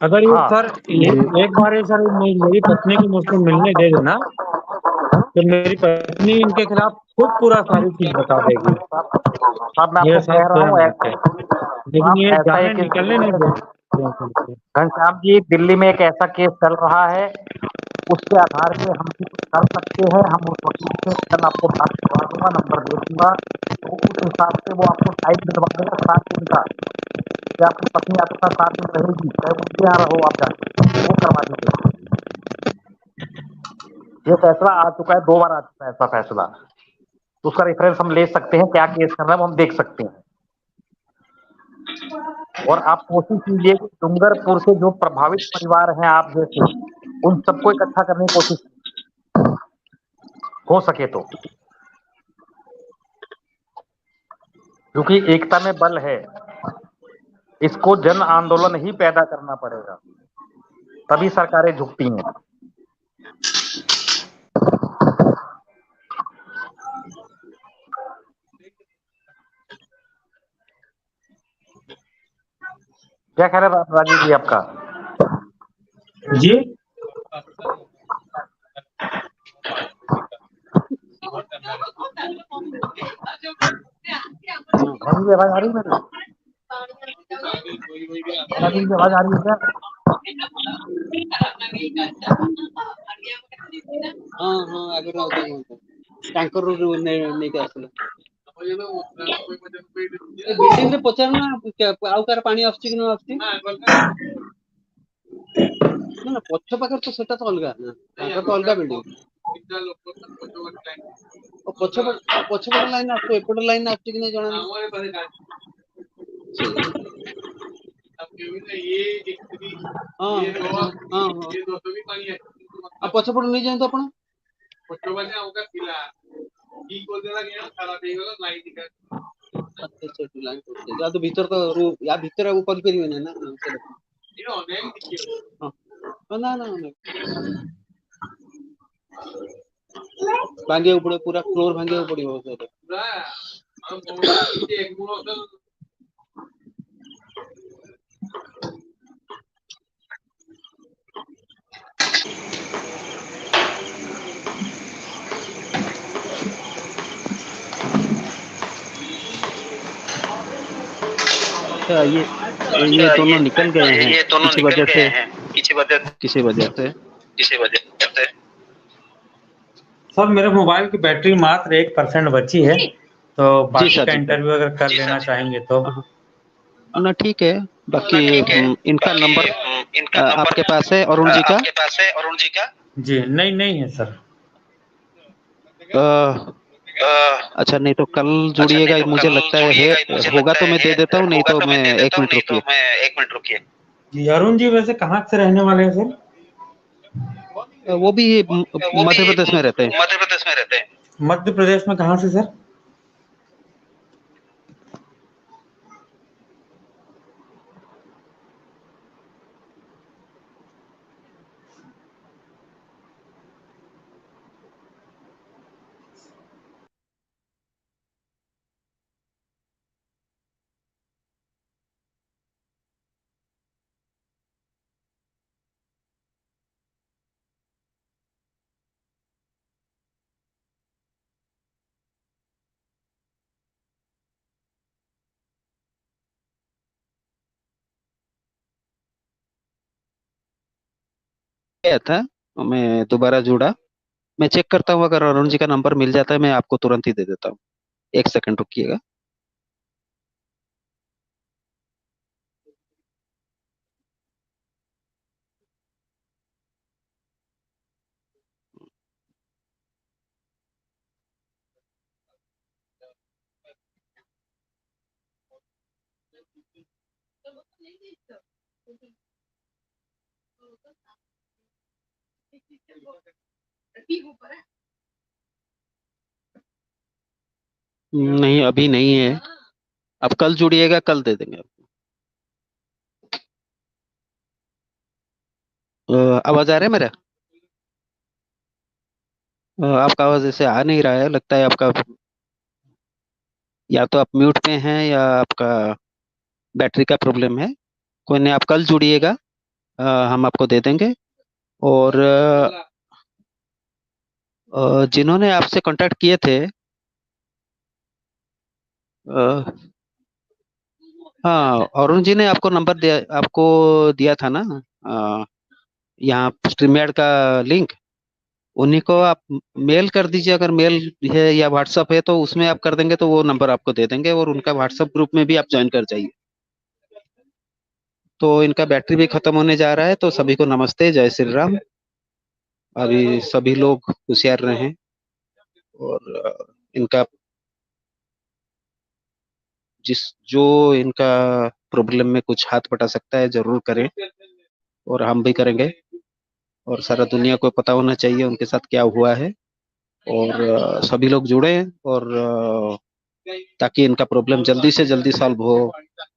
S3: अगर ये
S4: हाँ,
S3: सर, ये
S6: जी
S3: एक बार ये सर मेरी पत्नी को मुझसे मिलने दे देना, तो मेरी पत्नी इनके खिलाफ खुद पूरा सारी चीज बता देगी।
S4: साहब मैं
S3: ये
S4: आपको
S3: साहब
S4: कह रहा हूँ
S3: स्वयं
S4: ऐसा,
S3: आके, लेकिन
S4: आप
S3: ये
S4: ऐसा
S3: जाने
S4: एक
S3: निकलने नहीं दे रहे हैं।
S4: घनश्याम जी, दिल्ली में एक ऐसा केस चल रहा है, उसके आधार पे हम भी कुछ कर सकते हैं। हम उस वकील से कल आपको बात करवा दूंगा, नंबर दे दूंगा, तो उस हिसाब से वो आपको टाइम दिलवा देगा 7 दिन का, कि आपकी पत्नी आपके साथ 7 दिन रहेगी, चाहे उनके यहाँ रहो आप जाके, वो करवा दीजिए। ये फैसला आ चुका है, 2 बार आ चुका है ऐसा फैसला, तो उसका रेफरेंस हम ले सकते हैं। क्या केस करना है वो हम देख सकते हैं। और आप कोशिश कीजिए कि डूंगरपुर के जो प्रभावित परिवार हैं आप जैसे, उन सबको इकट्ठा करने की कोशिश हो सके तो, क्योंकि एकता में बल है। इसको जन आंदोलन ही पैदा करना पड़ेगा, तभी सरकारें झुकती हैं। क्या ख्याल है राजीव जी आपका?
S3: जी
S4: राजीव जी आवाज आ रही है मेरी? राजीव जी आवाज आ रही है क्या?
S2: ତାଙ୍କର ନେଇକି ଆସିଲେ ବିଲ୍ଡିଂ ରେ ପଚାରୁ ନା ଆଉ କାହାର ପାଣି ଆସୁଛି କି ନ ଆସୁଛି ନା ନା ପଛ ପାଖରେ ତ ସେଟା ତ ଅଲଗା ନା ତାଙ୍କର ତ ଅଲଗା ବିଲ୍ଡିଂ ପଛପଟ ଲାଇନ ଆସୁଛି ଏପଟ ଲାଇନ ଆସୁଛି କି ନାଇଁ ଜଣା ହଁ ହଁ ଆଉ ପଛପଟ ନେଇଯାଆନ୍ତୁ ଆପଣ ଯାହା ଭିତରେ ତ ୟା ଭିତରେ ଆଉ କରିପାରିବେନି ନା ନା ନା ଭାଙ୍ଗିବାକୁ ପଡିବ ପୁରା ଫ୍ଲୋର ଭାଙ୍ଗିବାକୁ ପଡିବ अच्छा ये दोनों निकल गए हैं
S3: ये दोनों
S2: किसी
S3: निकल
S2: वजह
S3: गए
S2: से
S3: हैं किसी वजह किसी वजह से। सर, मेरे मोबाइल की बैटरी मात्र 1% बची है, तो
S2: जी
S3: बाकी
S2: सर
S3: का
S2: जी
S3: इंटरव्यू अगर कर लेना चाहेंगे तो।
S2: हाँ, ना ठीक है बाकी इनका
S3: बाकी
S2: नंबर
S3: इनका नंबर
S2: आपके पास है अरुण जी का
S3: आपके पास है अरुण जी का? जी नहीं, नहीं है सर।
S2: अच्छा नहीं तो कल
S3: अच्छा नहीं
S2: जुड़िएगा
S3: तो
S2: मुझे
S3: कल
S2: लगता
S3: जुड़िएगा,
S2: है
S3: मुझे
S2: होगा
S3: लगता
S2: तो मैं दे देता हूँ नहीं
S3: होगा
S2: तो
S3: तो
S2: मैं
S3: मैं दे देता
S2: एक
S3: हूँ,
S2: मिनट
S3: नहीं तो
S2: रुकिए
S3: मैं 1 मिनट रुकिए। जी, अरुण जी वैसे कहाँ से रहने वाले हैं सर?
S2: वो भी
S3: वो भी
S2: मध्य प्रदेश में रहते हैं
S3: मध्य प्रदेश में रहते हैं। मध्य प्रदेश में कहाँ से सर?
S2: गया था मैं दोबारा जुड़ा मैं चेक करता हूँ, अगर अरुण जी का नंबर मिल जाता है मैं आपको तुरंत ही दे देता हूँ। 1 सेकंड रुकिएगा। नहीं, अभी नहीं है। अब कल जुड़िएगा, कल दे देंगे आपको। आवाज आ रहा है मेरा? आपका आवाज ऐसे आ नहीं रहा है, लगता है आपका या तो आप म्यूट पे हैं या आपका बैटरी का प्रॉब्लम है। कोई नहीं, आप कल जुड़िएगा, हम आपको दे देंगे। और जिन्होंने आपसे कांटेक्ट किए थे, हाँ, अरुण जी ने आपको दिया था ना, यहाँ स्ट्रीमयार्ड का लिंक। उन्हीं को आप मेल कर दीजिए, अगर मेल है या व्हाट्सअप है तो उसमें आप कर देंगे तो वो नंबर आपको दे देंगे, और उनका व्हाट्सअप ग्रुप में भी आप ज्वाइन कर जाइए। तो इनका बैटरी भी खत्म होने जा रहा है, तो सभी को नमस्ते, जय श्री राम। अभी सभी लोग होशियार रहें, और इनका जो इनका प्रॉब्लम में कुछ हाथ बटा सकता है जरूर करें, और हम भी करेंगे। और सारा दुनिया को पता होना चाहिए उनके साथ क्या हुआ है, और सभी लोग जुड़े, और ताकि इनका प्रॉब्लम जल्दी से जल्दी सॉल्व हो।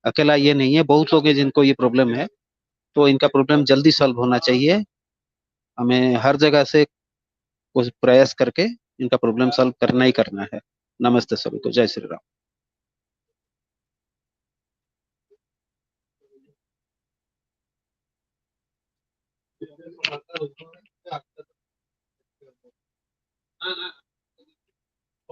S2: अकेला ये नहीं है, बहुत लोग हैं जिनको ये प्रॉब्लम है, तो इनका प्रॉब्लम जल्दी सॉल्व होना चाहिए। हमें हर जगह से कुछ प्रयास करके इनका प्रॉब्लम सॉल्व करना ही करना है। नमस्ते सभी को, जय श्री राम।